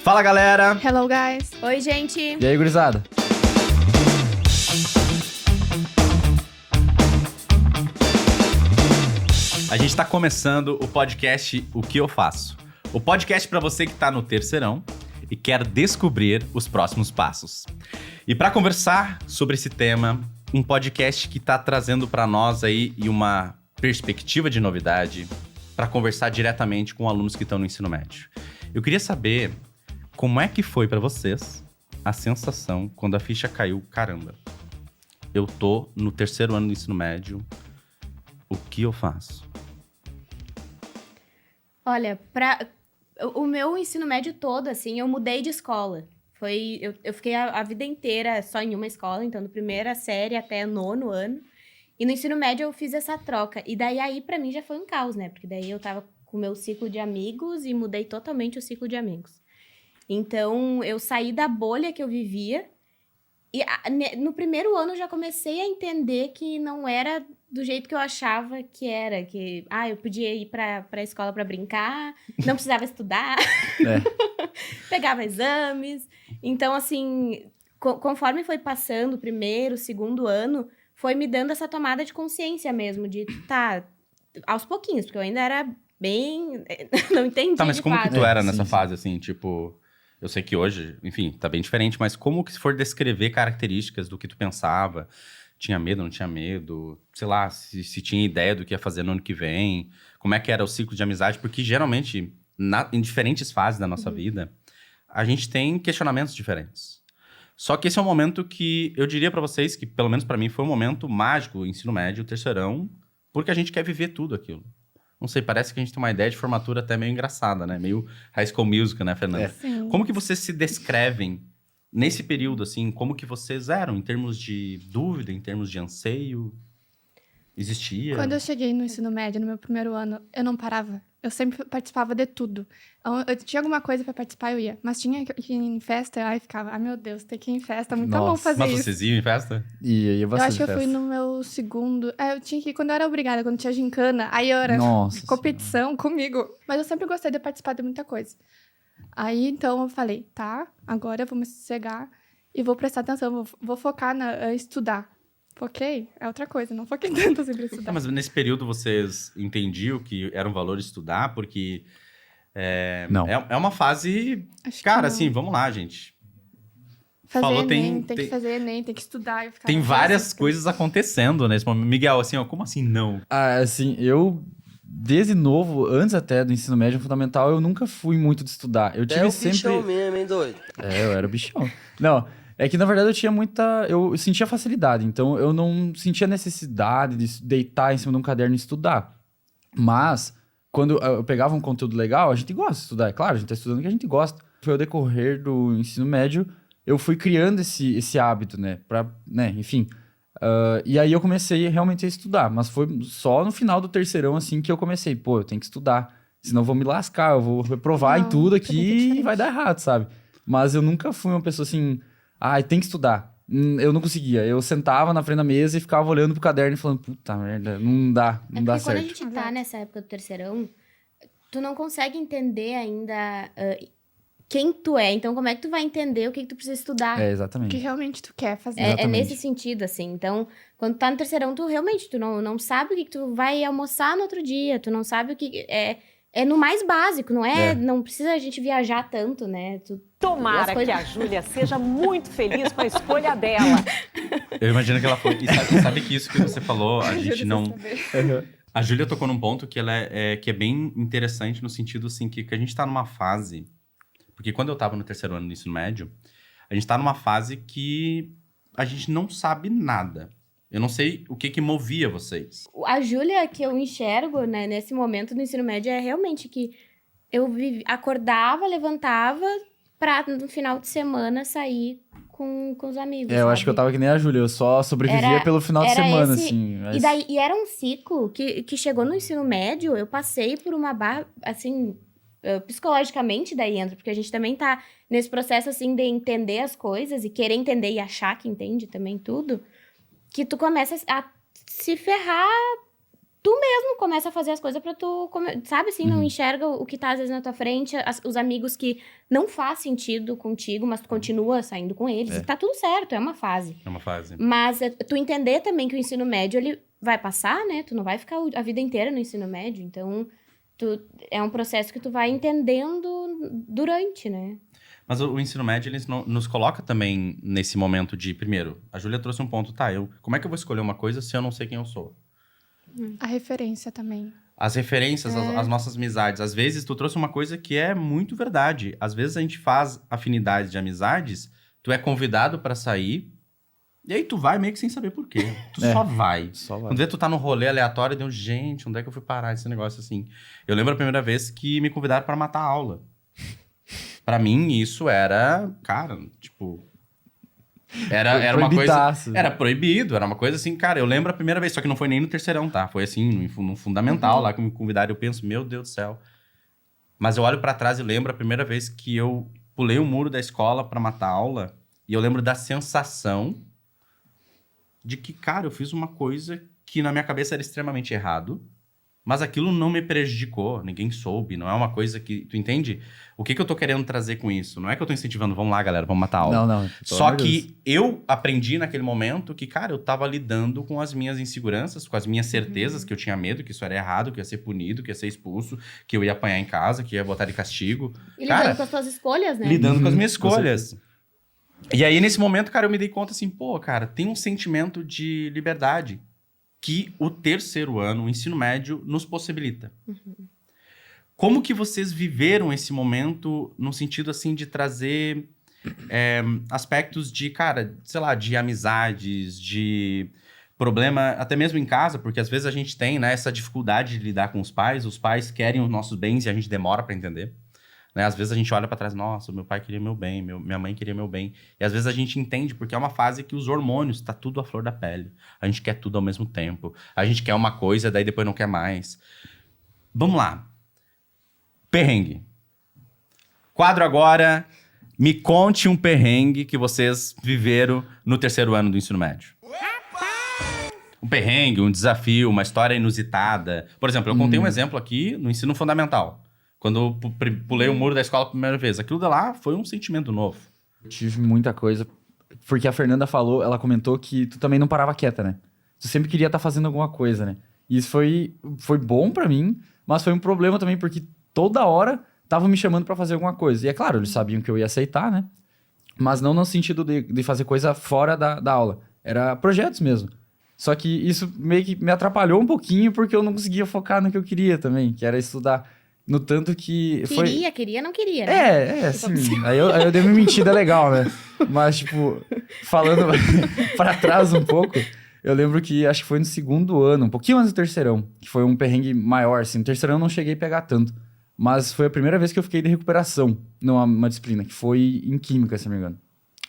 Fala, galera! Hello, guys! Oi, gente! E aí, gurizada? A gente tá começando o podcast O Que Eu Faço. O podcast pra você que tá no terceirão e quer descobrir os próximos passos. E pra conversar sobre esse tema, um podcast que tá trazendo pra nós aí uma perspectiva de novidade pra conversar diretamente com alunos que estão no ensino médio. Eu queria saber como é que foi pra vocês a sensação quando a ficha caiu, caramba, eu tô no terceiro ano do ensino médio, o que eu faço? Olha, o meu ensino médio todo, assim, eu mudei de escola. Eu fiquei a vida inteira só em uma escola, então, do primeira série até nono ano. E no ensino médio eu fiz essa troca. E daí, aí, pra mim, já foi um caos, né? Porque daí eu tava com o meu ciclo de amigos e mudei totalmente o ciclo de amigos. Então, eu saí da bolha que eu vivia. E no primeiro ano eu já comecei a entender que não era do jeito que eu achava que era. Que, eu podia ir pra escola pra brincar, não precisava estudar, pegava exames. Então, assim, conforme foi passando o primeiro, segundo ano, foi me dando essa tomada de consciência mesmo, de, aos pouquinhos, porque eu ainda era bem... não entendi. Tá, mas como que tu era nessa sim. fase, assim, tipo... Eu sei que hoje, enfim, tá bem diferente, mas como que se for descrever características do que tu pensava? Tinha medo, não tinha medo? Sei lá, se tinha ideia do que ia fazer no ano que vem? Como é que era o ciclo de amizade? Porque geralmente, em diferentes fases da nossa vida, a gente tem questionamentos diferentes. Só que esse é um momento que eu diria pra vocês que, pelo menos pra mim, foi um momento mágico, o ensino médio, o terceirão, porque a gente quer viver tudo aquilo. Não sei, parece que a gente tem uma ideia de formatura até meio engraçada, né? Meio High School Musical, né, Fernanda? Sim. Como que vocês se descrevem nesse período, assim? Como que vocês eram em termos de dúvida, em termos de anseio? Existia? Quando eu cheguei no ensino médio, no meu primeiro ano, eu não parava. Eu sempre participava de tudo. Eu tinha alguma coisa pra participar, eu ia. Mas tinha que ir em festa, aí ficava, meu Deus, tem que ir em festa, muito bom Nossa, fazer Mas isso. vocês iam em festa? Ia Eu bastante acho que eu fui festa. no meu segundo... eu tinha que ir quando eu era obrigada, quando tinha gincana. Aí eu era Nossa competição comigo. Mas eu sempre gostei de participar de muita coisa. Aí, então, eu falei, agora eu vou me sossegar e vou prestar atenção, vou focar em estudar. Foquei? É outra coisa, não foquei tanto assim pra estudar. Mas nesse período vocês entendiam que era um valor estudar? Porque Não. é uma fase... Acho que Cara, não. assim, vamos lá, gente. Fazer falou, Enem, tem que fazer Enem, tem que estudar. Eu ficava, Tem várias "Nossa, coisas acontecendo nesse momento. Miguel, assim, ó, como assim não? Assim, eu, desde novo, antes até do ensino médio fundamental, eu nunca fui muito de estudar. Eu tive É o sempre... bichão mesmo, hein, doido? Eu era o bichão. Não, é que na verdade eu tinha muita... Eu sentia facilidade, então eu não sentia necessidade de deitar em cima de um caderno e estudar. Mas, quando eu pegava um conteúdo legal, a gente gosta de estudar, é claro, a gente tá estudando o que a gente gosta. Foi ao decorrer do ensino médio, eu fui criando esse hábito, né? Enfim. E aí eu comecei realmente a estudar, mas foi só no final do terceirão, assim, que eu comecei. Pô, eu tenho que estudar, senão eu vou me lascar, eu vou reprovar em Não, tudo pra mim é aqui e diferente. vai dar errado, sabe? Mas eu nunca fui uma pessoa assim, tem que estudar. Eu não conseguia. Eu sentava na frente da mesa e ficava olhando pro caderno e falando, puta merda, não dá Porque certo. quando a gente tá nessa época do terceirão, tu não consegue entender ainda quem tu é. Então, como é que tu vai entender o que tu precisa estudar? É, O que exatamente. realmente tu quer fazer. É Exatamente. nesse sentido, assim. Então, quando tu tá no terceirão, tu realmente não sabe o que tu vai almoçar no outro dia. Tu não sabe o que... É no mais básico, não é? É. Não precisa a gente viajar tanto, né? As Tomara coisas- que a Júlia seja muito feliz com a escolha dela. Eu imagino que ela foi... E sabe que isso que você falou, a gente não... Saber. A Júlia tocou num ponto que que é bem interessante no sentido, assim, que a gente tá numa fase... Porque quando eu tava no terceiro ano do ensino médio, a gente tá numa fase que a gente não sabe nada. Eu não sei o que movia vocês. A Júlia que eu enxergo, né, nesse momento do ensino médio é realmente que eu acordava, levantava pra no final de semana sair com os amigos, Eu acho que eu sabe? tava que nem a Júlia, eu só sobrevivia pelo final de era semana, esse- assim. Mas... E era um ciclo que chegou no ensino médio, eu passei por uma barra, assim, psicologicamente daí entra, porque a gente também tá nesse processo, assim, de entender as coisas e querer entender e achar que entende também tudo, que tu começa a se ferrar tu mesmo começa a fazer as coisas pra tu, sabe assim, não enxerga o que tá às vezes na tua frente, os amigos que não faz sentido contigo, mas tu continua saindo com eles, e tá tudo certo, é uma fase. É uma fase. Mas tu entender também que o ensino médio, ele vai passar, né? Tu não vai ficar a vida inteira no ensino médio, então é um processo que tu vai entendendo durante, né? Mas o ensino médio, ele nos coloca também nesse momento de, primeiro, a Júlia trouxe um ponto, tá, como é que eu vou escolher uma coisa se eu não sei quem eu sou? A referência também. As referências, as nossas amizades. Às vezes, tu trouxe uma coisa que é muito verdade. Às vezes, a gente faz afinidades de amizades, tu é convidado pra sair, e aí tu vai meio que sem saber por quê. Tu só vai. Só vai. Quando vê, tu tá num rolê aleatório, deu, gente, onde é que eu fui parar esse negócio assim? Eu lembro a primeira vez que me convidaram pra matar a aula. Pra mim, isso era, cara, tipo... Era uma coisa... Proibidaço. Era proibido, era uma coisa assim, cara, eu lembro a primeira vez, só que não foi nem no terceirão, tá? Foi assim, no fundamental lá que me convidaram, eu penso, meu Deus do céu. Mas eu olho pra trás e lembro a primeira vez que eu pulei o muro da escola pra matar a aula, e eu lembro da sensação de que, cara, eu fiz uma coisa que na minha cabeça era extremamente errado, mas aquilo não me prejudicou, ninguém soube, não é uma coisa que... Tu entende? O que eu tô querendo trazer com isso? Não é que eu tô incentivando, vamos lá, galera, vamos matar a aula. Não. Só que eu aprendi naquele momento que, cara, eu tava lidando com as minhas inseguranças, com as minhas certezas, que eu tinha medo, que isso era errado, que eu ia ser punido, que eu ia ser expulso, que eu ia apanhar em casa, que eu ia botar de castigo. E Cara, lidando com as tuas escolhas, né? lidando com as minhas com escolhas. E aí, nesse momento, cara, eu me dei conta assim, pô, cara, tem um sentimento de liberdade que o terceiro ano, o ensino médio, nos possibilita. Como que vocês viveram esse momento no sentido, assim, de trazer aspectos de, cara, sei lá, de amizades, de problema, até mesmo em casa, porque às vezes a gente tem, né, essa dificuldade de lidar com os pais querem os nossos bens e a gente demora pra entender. Né? Às vezes a gente olha pra trás, nossa, meu pai queria meu bem, minha mãe queria meu bem. E às vezes a gente entende, porque é uma fase que os hormônios, tá tudo à flor da pele. A gente quer tudo ao mesmo tempo. A gente quer uma coisa, daí depois não quer mais. Vamos lá. Perrengue. Quadro agora, me conte um perrengue que vocês viveram no terceiro ano do ensino médio. Um perrengue, um desafio, uma história inusitada. Por exemplo, eu contei um exemplo aqui no ensino fundamental. Quando eu pulei o muro da escola pela primeira vez. Aquilo de lá foi um sentimento novo. Eu tive muita coisa. Porque a Fernanda falou, ela comentou que tu também não parava quieta, né? Tu sempre queria estar fazendo alguma coisa, né? E isso foi bom pra mim, mas foi um problema também, porque toda hora estavam me chamando pra fazer alguma coisa. E é claro, eles sabiam que eu ia aceitar, né? Mas não no sentido de fazer coisa fora da aula. Era projetos mesmo. Só que isso meio que me atrapalhou um pouquinho, porque eu não conseguia focar no que eu queria também, que era estudar. No tanto que Queria, não queria, né? sim. Aí eu dei uma mentira legal, né? Mas, tipo, falando pra trás um pouco, eu lembro que acho que foi no segundo ano, um pouquinho antes do terceirão, que foi um perrengue maior, assim. No terceirão eu não cheguei a pegar tanto. Mas foi a primeira vez que eu fiquei de recuperação numa disciplina, que foi em química, se não me engano.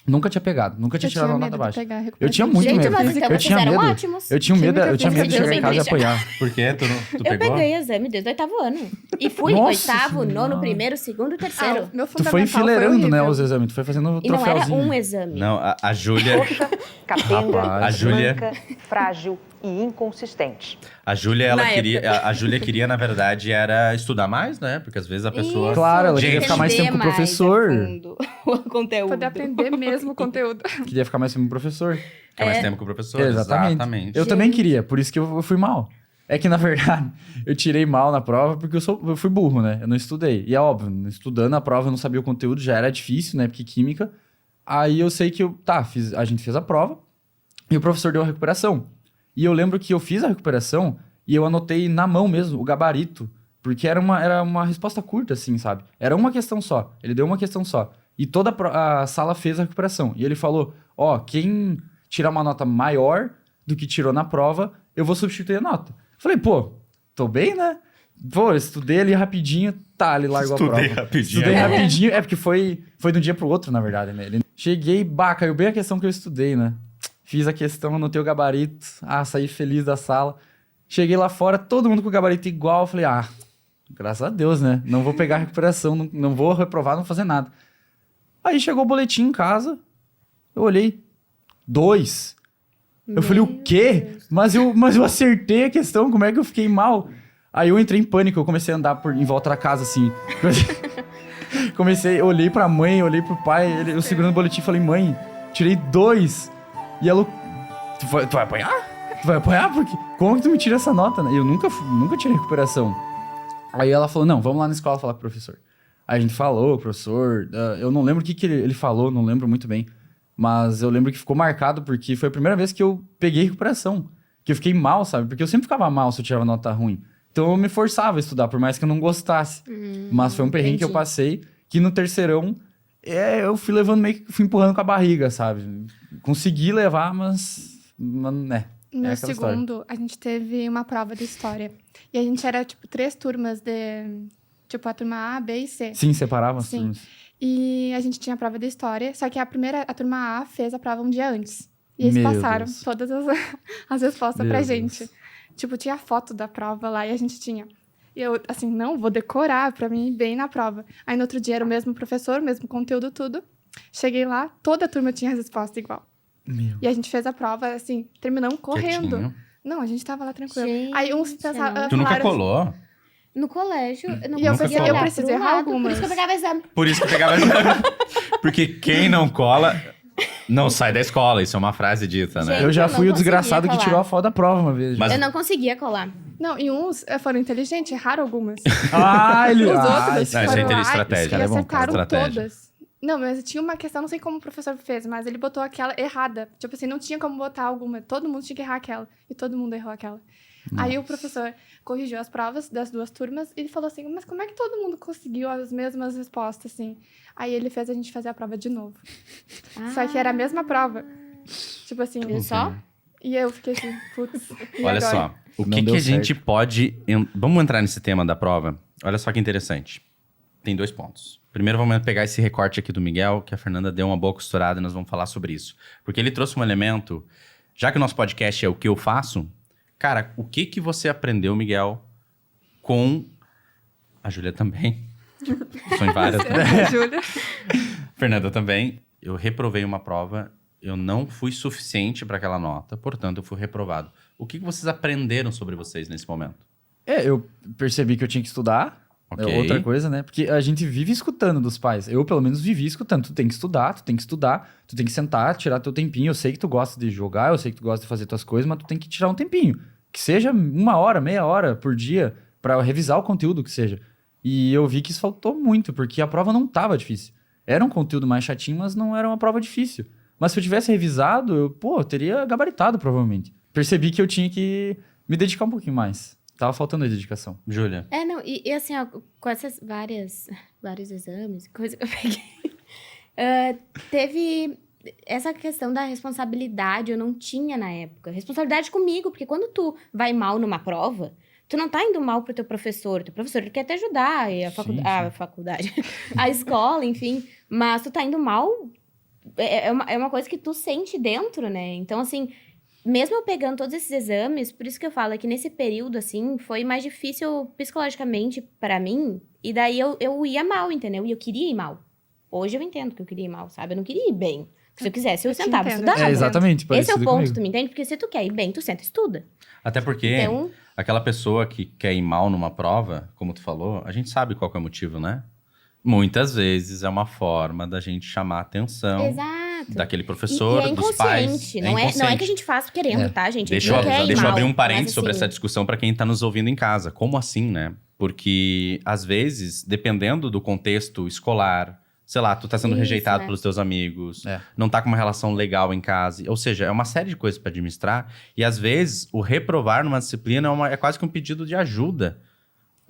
Nunca tinha pegado, nunca tinha tirado uma nota baixa. Eu tinha muito Gente, medo. mas então Eu vocês tinha eram medo. ótimos. Eu tinha medo de chegar em Vocês casa e bem apanhar. Por quê? Tu Eu pegou? peguei exame desde o oitavo ano. E fui Nossa oitavo, Senhora. nono, primeiro, segundo, terceiro. Meu Tu foi fundamental enfileirando, né, horrível. os exames. Tu foi fazendo E não era troféuzinho. um exame. Não, a Júlia... Coxa, capenga, Rapaz. A Júlia- manca, frágil e inconsistente. A Júlia, ela Na queria... A Júlia queria, na verdade, era estudar mais, né? Porque às vezes a pessoa... Isso, Claro, ela queria Gente. ficar mais tempo com o entender professor. mais a fundo o conteúdo. Poder aprender mesmo o conteúdo. Queria ficar mais tempo com o professor. Fica mais tempo com o professor. Exatamente. Eu também queria, por isso que eu fui mal. É que, na verdade, eu tirei mal na prova porque eu fui burro, né? Eu não estudei. E é óbvio, estudando a prova eu não sabia o conteúdo, já era difícil, né? Porque química. Aí eu sei que a gente fez a prova e o professor deu a recuperação. E eu lembro que eu fiz a recuperação e eu anotei na mão mesmo o gabarito. Porque era uma resposta curta, assim, sabe? Era uma questão só. Ele deu uma questão só. E toda a sala fez a recuperação. E ele falou, quem tirar uma nota maior do que tirou na prova, eu vou substituir a nota. Falei, pô, tô bem, né? Pô, eu estudei ali rapidinho, ele largou a prova. Estudei rapidinho, porque foi de um dia pro outro, na verdade, né? Cheguei, caiu bem a questão que eu estudei, né? Fiz a questão, anotei o gabarito, saí feliz da sala. Cheguei lá fora, todo mundo com o gabarito igual, falei, graças a Deus, né? Não vou pegar a recuperação, não vou reprovar, não vou fazer nada. Aí chegou o boletim em casa, eu olhei, 2. Eu falei, o quê? Mas eu acertei a questão, como é que eu fiquei mal? Aí eu entrei em pânico, eu comecei a andar em volta da casa, assim. Olhei pra mãe, olhei pro pai, eu segurando o boletim, falei, mãe, tirei 2. E ela, tu vai apanhar? Tu vai apanhar? Porque, como que tu me tira essa nota? Né? Eu nunca tirei recuperação. Aí ela falou, não, vamos lá na escola falar com o professor. Aí a gente falou, professor, eu não lembro o que ele falou, não lembro muito bem. Mas eu lembro que ficou marcado porque foi a primeira vez que eu peguei recuperação. Que eu fiquei mal, sabe? Porque eu sempre ficava mal se eu tirava nota ruim. Então eu me forçava a estudar, por mais que eu não gostasse. Mas foi um perrengue que eu passei, que no terceirão, eu fui levando meio que fui empurrando com a barriga, sabe? Consegui levar, mas né. No segundo, a gente teve uma prova de história. E a gente era, 3 turmas de... Tipo, a turma A, B e C. Sim, separava as Sim. turmas. E a gente tinha a prova de história, só que a turma A fez a prova um dia antes. E eles Meu passaram Deus. todas as respostas Meu pra Deus. gente. Tipo, tinha foto da prova lá e a gente tinha. E eu, assim, não, vou decorar pra mim ir bem na prova. Aí no outro dia era o mesmo professor, o mesmo conteúdo, tudo. Cheguei lá, toda a turma tinha a resposta igual. Meu. E a gente fez a prova, assim, terminamos correndo. Quietinho. Não, a gente tava lá tranquilo. Gente, Aí uns pensaram... Tu nunca falaram assim, colou? No colégio, eu não E eu conseguia pensei, eu olhar preciso pro errar lado, Por algumas. isso que eu pegava exame. Por isso que eu pegava... Porque quem não cola, não sai da escola. Isso é uma frase dita, né? Gente, Eu já eu não fui o conseguia desgraçado que colar. tirou a foto da prova uma vez. Mas- Eu não conseguia colar. Não, e uns foram inteligentes, erraram algumas. ele... Os outros Não, isso é foram lá estratégia. e Cara, é bom, cara. acertaram Estratégia. todas. Não, mas tinha uma questão, não sei como o professor fez, mas ele botou aquela errada. Tipo assim, não tinha como botar alguma. Todo mundo tinha que errar aquela. E todo mundo errou aquela. Aí o professor corrigiu as provas das 2 turmas e ele falou assim, mas como é que todo mundo conseguiu as mesmas respostas, assim? Aí ele fez a gente fazer a prova de novo. Só que era a mesma prova. Tipo assim, Viu só? E eu fiquei assim, putz, e Olha agora? só, o Não que deu a gente certo. pode... Vamos entrar nesse tema da prova? Olha só que interessante. Tem 2 pontos. Primeiro, vamos pegar esse recorte aqui do Miguel, que a Fernanda deu uma boa costurada e nós vamos falar sobre isso. Porque ele trouxe um elemento... Já que o nosso podcast é o que eu faço, cara, o que você aprendeu, Miguel, com... A Júlia também. São em várias, né? Júlia. Fernanda também. Eu reprovei uma prova, eu não fui suficiente para aquela nota, portanto, eu fui reprovado. O que vocês aprenderam sobre vocês nesse momento? Eu percebi que eu tinha que estudar. Ok. É outra coisa, né? Porque a gente vive escutando dos pais. Eu, pelo menos, vivi escutando. Tu tem que estudar, tu tem que estudar, tu tem que sentar, tirar teu tempinho. Eu sei que tu gosta de jogar, eu sei que tu gosta de fazer tuas coisas, mas tu tem que tirar um tempinho. Que seja 1 hora, meia hora por dia, pra revisar o conteúdo que seja. E eu vi que isso faltou muito, porque a prova não tava difícil. Era um conteúdo mais chatinho, mas não era uma prova difícil. Mas se eu tivesse revisado, eu teria gabaritado, provavelmente. Percebi que eu tinha que me dedicar um pouquinho mais. Tava faltando a dedicação. Júlia. Não, e assim, ó, com essas vários exames, coisa que eu peguei, teve essa questão da responsabilidade, eu não tinha na época. Responsabilidade comigo, porque quando tu vai mal numa prova, tu não tá indo mal pro teu professor. O teu professor ele quer te ajudar, e a faculdade, a escola, enfim. Mas tu tá indo mal, é uma coisa que tu sente dentro, né? Então, assim... Mesmo eu pegando todos esses exames, por isso que eu falo que nesse período, assim, foi mais difícil psicologicamente pra mim. E daí eu ia mal, entendeu? E eu queria ir mal. Hoje eu entendo que eu queria ir mal, sabe? Eu não queria ir bem. Se eu quisesse, eu Eu te sentava e entendo. estudava. Exatamente. Esse é o parecido ponto, comigo. tu me entende? Porque se tu quer ir bem, tu senta e estuda. Até porque Então, aquela pessoa que quer ir mal numa prova, como tu falou, a gente sabe qual que é o motivo, né? Muitas vezes é uma forma da gente chamar a atenção exato. daquele professor, e é dos pais. inconsciente. Não é que a gente faz querendo, tá, gente? A gente Deixa não quer ir eu mal, abrir um mas, parênteses sobre assim, essa discussão para quem está nos ouvindo em casa. Como assim, né? Porque, às vezes, dependendo do contexto escolar, sei lá, tu tá sendo Isso, rejeitado né? pelos teus amigos, É. não tá com uma relação legal em casa. Ou seja, é uma série de coisas para administrar. E, às vezes, o reprovar numa disciplina é quase que um pedido de ajuda.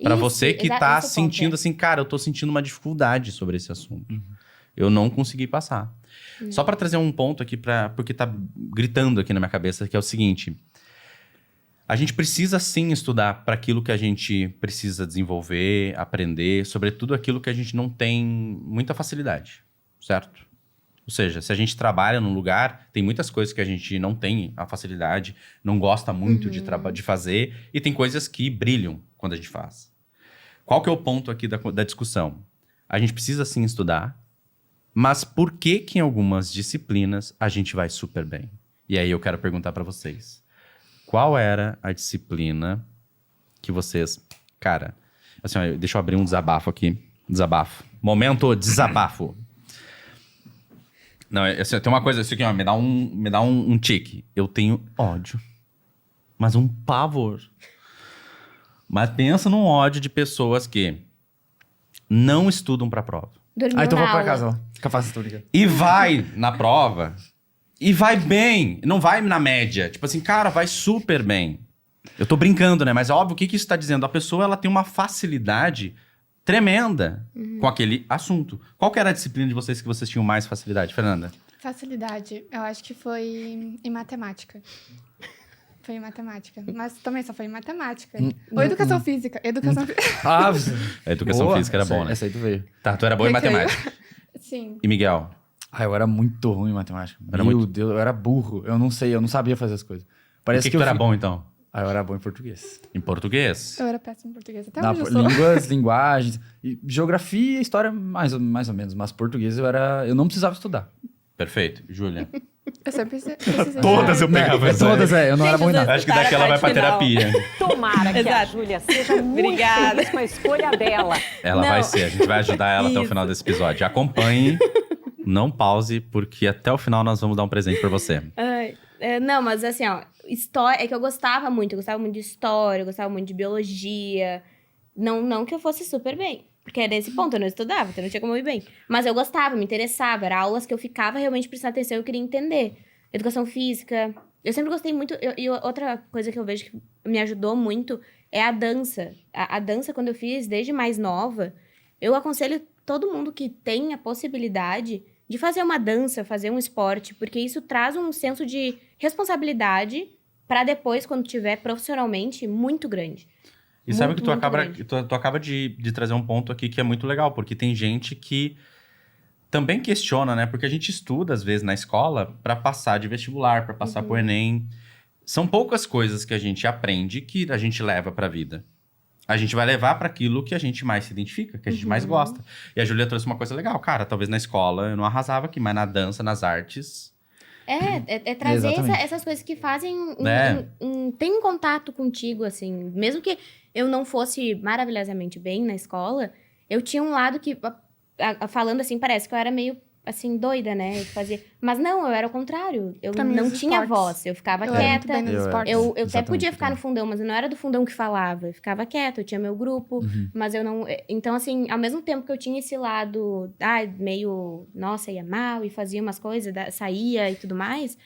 Para isso, você que esse tá é o ponto, sentindo assim, cara, eu tô sentindo uma dificuldade sobre esse assunto. Eu não consegui passar. Só para trazer um ponto aqui, porque tá gritando aqui na minha cabeça, que é o seguinte. A gente precisa sim estudar para aquilo que a gente precisa desenvolver, aprender, sobretudo aquilo que a gente não tem muita facilidade, certo? Ou seja, se a gente trabalha num lugar, tem muitas coisas que a gente não tem a facilidade, não gosta muito de fazer, e tem coisas que brilham quando a gente faz. Qual que é o ponto aqui da discussão? A gente precisa sim estudar, mas por que em algumas disciplinas a gente vai super bem? E aí eu quero perguntar pra vocês. Qual era a disciplina que vocês... Cara, assim, ó, deixa eu abrir um desabafo aqui. Desabafo. Momento desabafo. Não, assim, tem uma coisa, isso aqui, ó, me dá um tique. Eu tenho ódio. Mas um pavor. Mas pensa num ódio de pessoas que não estudam pra prova. Dormiu Então na vou pra aula. casa, ó. Fica fácil, tô brincando. E vai na prova. E vai bem. Não vai na média. Tipo assim, cara, vai super bem. Eu tô brincando, né? Mas é óbvio, o que isso tá dizendo? A pessoa, ela tem uma facilidade tremenda com aquele assunto. Qual que era a disciplina de vocês que vocês tinham mais facilidade, Fernanda? Facilidade, eu acho que foi em matemática. Foi em matemática. Mas também só foi em matemática. Ou educação física. Educação física. Ah, A educação boa. física era bom, né? Essa aí tu veio. Tá, tu era bom em Recreio. matemática. Sim. E Miguel? Eu era muito ruim em matemática. Era Meu muito- Deus, eu era burro. Eu não sei, eu não sabia fazer as coisas. O Parece que tu era fi- bom, então? Eu era bom em português. Em português? Eu era péssima em português. Até Na, hoje eu sou. línguas, linguagens, e geografia e história mais ou menos. Mas português eu não precisava estudar. Perfeito. Júlia? Eu sempre precisei. Todas eu pegava essa. Todas, eu não era bom em nada. Acho que daqui ela vai pra terapia. Tomara que a Exato. Júlia seja muito Obrigada. feliz com a escolha dela. Ela Não. vai ser. A gente vai ajudar ela até o Isso. final desse episódio. Acompanhe. Não pause, porque até o final nós vamos dar um presente pra você. Ai, não, mas assim, ó, história, é que eu gostava muito de história, eu gostava muito de biologia. Não que eu fosse super bem, porque era esse ponto, eu não estudava, então não tinha como eu ir bem. Mas eu gostava, me interessava, eram aulas que eu ficava realmente prestando atenção, eu queria entender. Educação física, eu sempre gostei muito, e outra coisa que eu vejo que me ajudou muito é a dança. A dança, quando eu fiz desde mais nova, eu aconselho todo mundo que tem a possibilidade de fazer uma dança, fazer um esporte, porque isso traz um senso de responsabilidade para depois, quando tiver profissionalmente, muito grande. E sabe Muito, que tu muito acaba, grande. tu acaba de trazer um ponto aqui que é muito legal, porque tem gente que também questiona, né? Porque a gente estuda, às vezes, na escola para passar de vestibular, para passar pro Enem. São poucas coisas que a gente aprende que a gente leva pra vida. A gente vai levar para aquilo que a gente mais se identifica, que a gente mais gosta. E a Júlia trouxe uma coisa legal. Cara, talvez na escola eu não arrasava aqui, mas na dança, nas artes... É trazer Exatamente. essas coisas que fazem É. tem um contato contigo, assim. Mesmo que eu não fosse maravilhosamente bem na escola, eu tinha um lado que, falando assim, parece que eu era meio, assim, doida, né? Eu fazia... Mas não, eu era o contrário. Eu Pra mim, não os tinha esportes. voz, eu ficava Eu era muito quieta. bem nos Eu era. esportes. Eu até Exatamente, podia ficar no também. fundão, mas eu não era do fundão que falava. Eu ficava quieta, eu tinha meu grupo, mas eu não... Então, assim, ao mesmo tempo que eu tinha esse lado, meio, nossa, ia mal e fazia umas coisas, saía e tudo mais,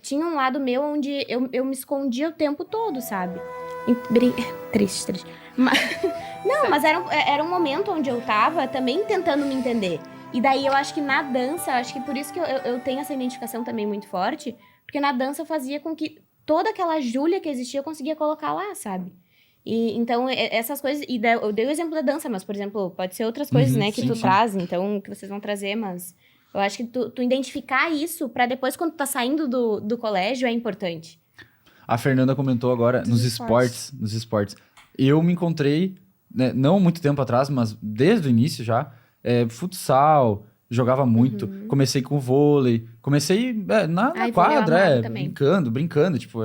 tinha um lado meu onde eu me escondia o tempo todo, sabe? Triste. Mas era um momento onde eu tava também tentando me entender. E daí eu acho que na dança, acho que por isso que eu tenho essa identificação também muito forte, porque na dança fazia com que toda aquela Júlia que existia eu conseguia colocar lá, sabe? E então essas coisas, eu dei o exemplo da dança, mas por exemplo, pode ser outras coisas, né, que sim, tu sim. traz, então, que vocês vão trazer, mas eu acho que tu identificar isso pra depois, quando tu tá saindo do colégio, é importante. A Fernanda comentou agora Dos nos esportes. esportes. Eu me encontrei, né, não muito tempo atrás, mas desde o início já, futsal, jogava muito. Comecei com vôlei, comecei na Ai, vôlei eu quadra, amava também. brincando, tipo,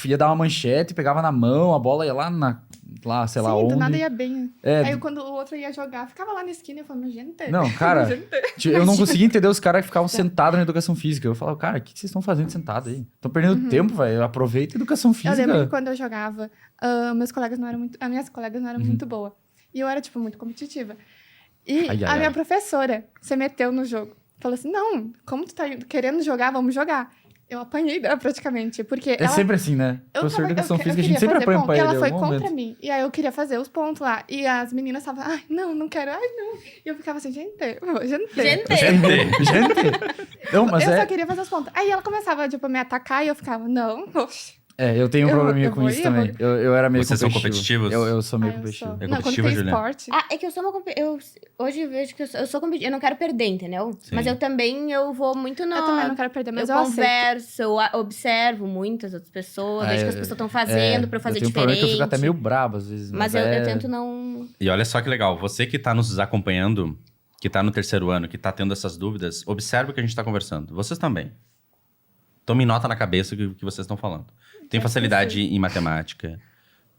ia dar uma manchete, pegava na mão, a bola ia lá, sei lá Sim, onde. do nada ia bem. É, Aí quando o outro ia jogar, ficava lá na esquina e eu falava, gente. Não, cara, gente. eu não conseguia entender os caras que ficavam sentados na educação física. Eu falava, cara, o que vocês estão fazendo sentado aí? Estão perdendo tempo, velho. Aproveita a educação Eu física. lembro que quando eu jogava, as minhas colegas não eram muito boas. E eu era, tipo, muito competitiva. E Ai, ai, a minha ai. professora se meteu no jogo. Falou assim, não, como tu tá querendo jogar, vamos jogar. Eu apanhei dela praticamente, porque É ela... sempre assim, né? Professor de educação física, a gente queria sempre fazer apanha ponto, pra e ele. ela em foi algum contra momento. mim. E aí eu queria fazer os pontos lá. E as meninas estavam, ai, não quero, ai, não. E eu ficava assim, gente. Gente! Não, mas Eu só queria fazer os pontos. Aí ela começava, tipo, a me atacar e eu ficava, não, oxe. eu tenho um Eu- probleminha eu com vou isso ir, também. Eu era meio Vocês são competitivo. competitivos? Eu sou meio Ai, eu competitivo. sou. É Não, quando competitiva, tem Julia? esporte... É que eu sou hoje eu vejo que eu sou competitiva, eu não quero perder, entendeu? Sim. Mas eu vou muito no... Eu também não quero perder, mas eu eu aceito. converso, eu observo muitas outras pessoas, vejo que as pessoas estão fazendo pra eu fazer eu tenho um diferente. problema que eu fico até meio brabo às vezes. Mas eu tento não... E olha só que legal, você que tá nos acompanhando, que tá no terceiro ano, que tá tendo essas dúvidas, observe o que a gente tá conversando. Vocês também. tome nota na cabeça que vocês estão falando. Tem facilidade em matemática,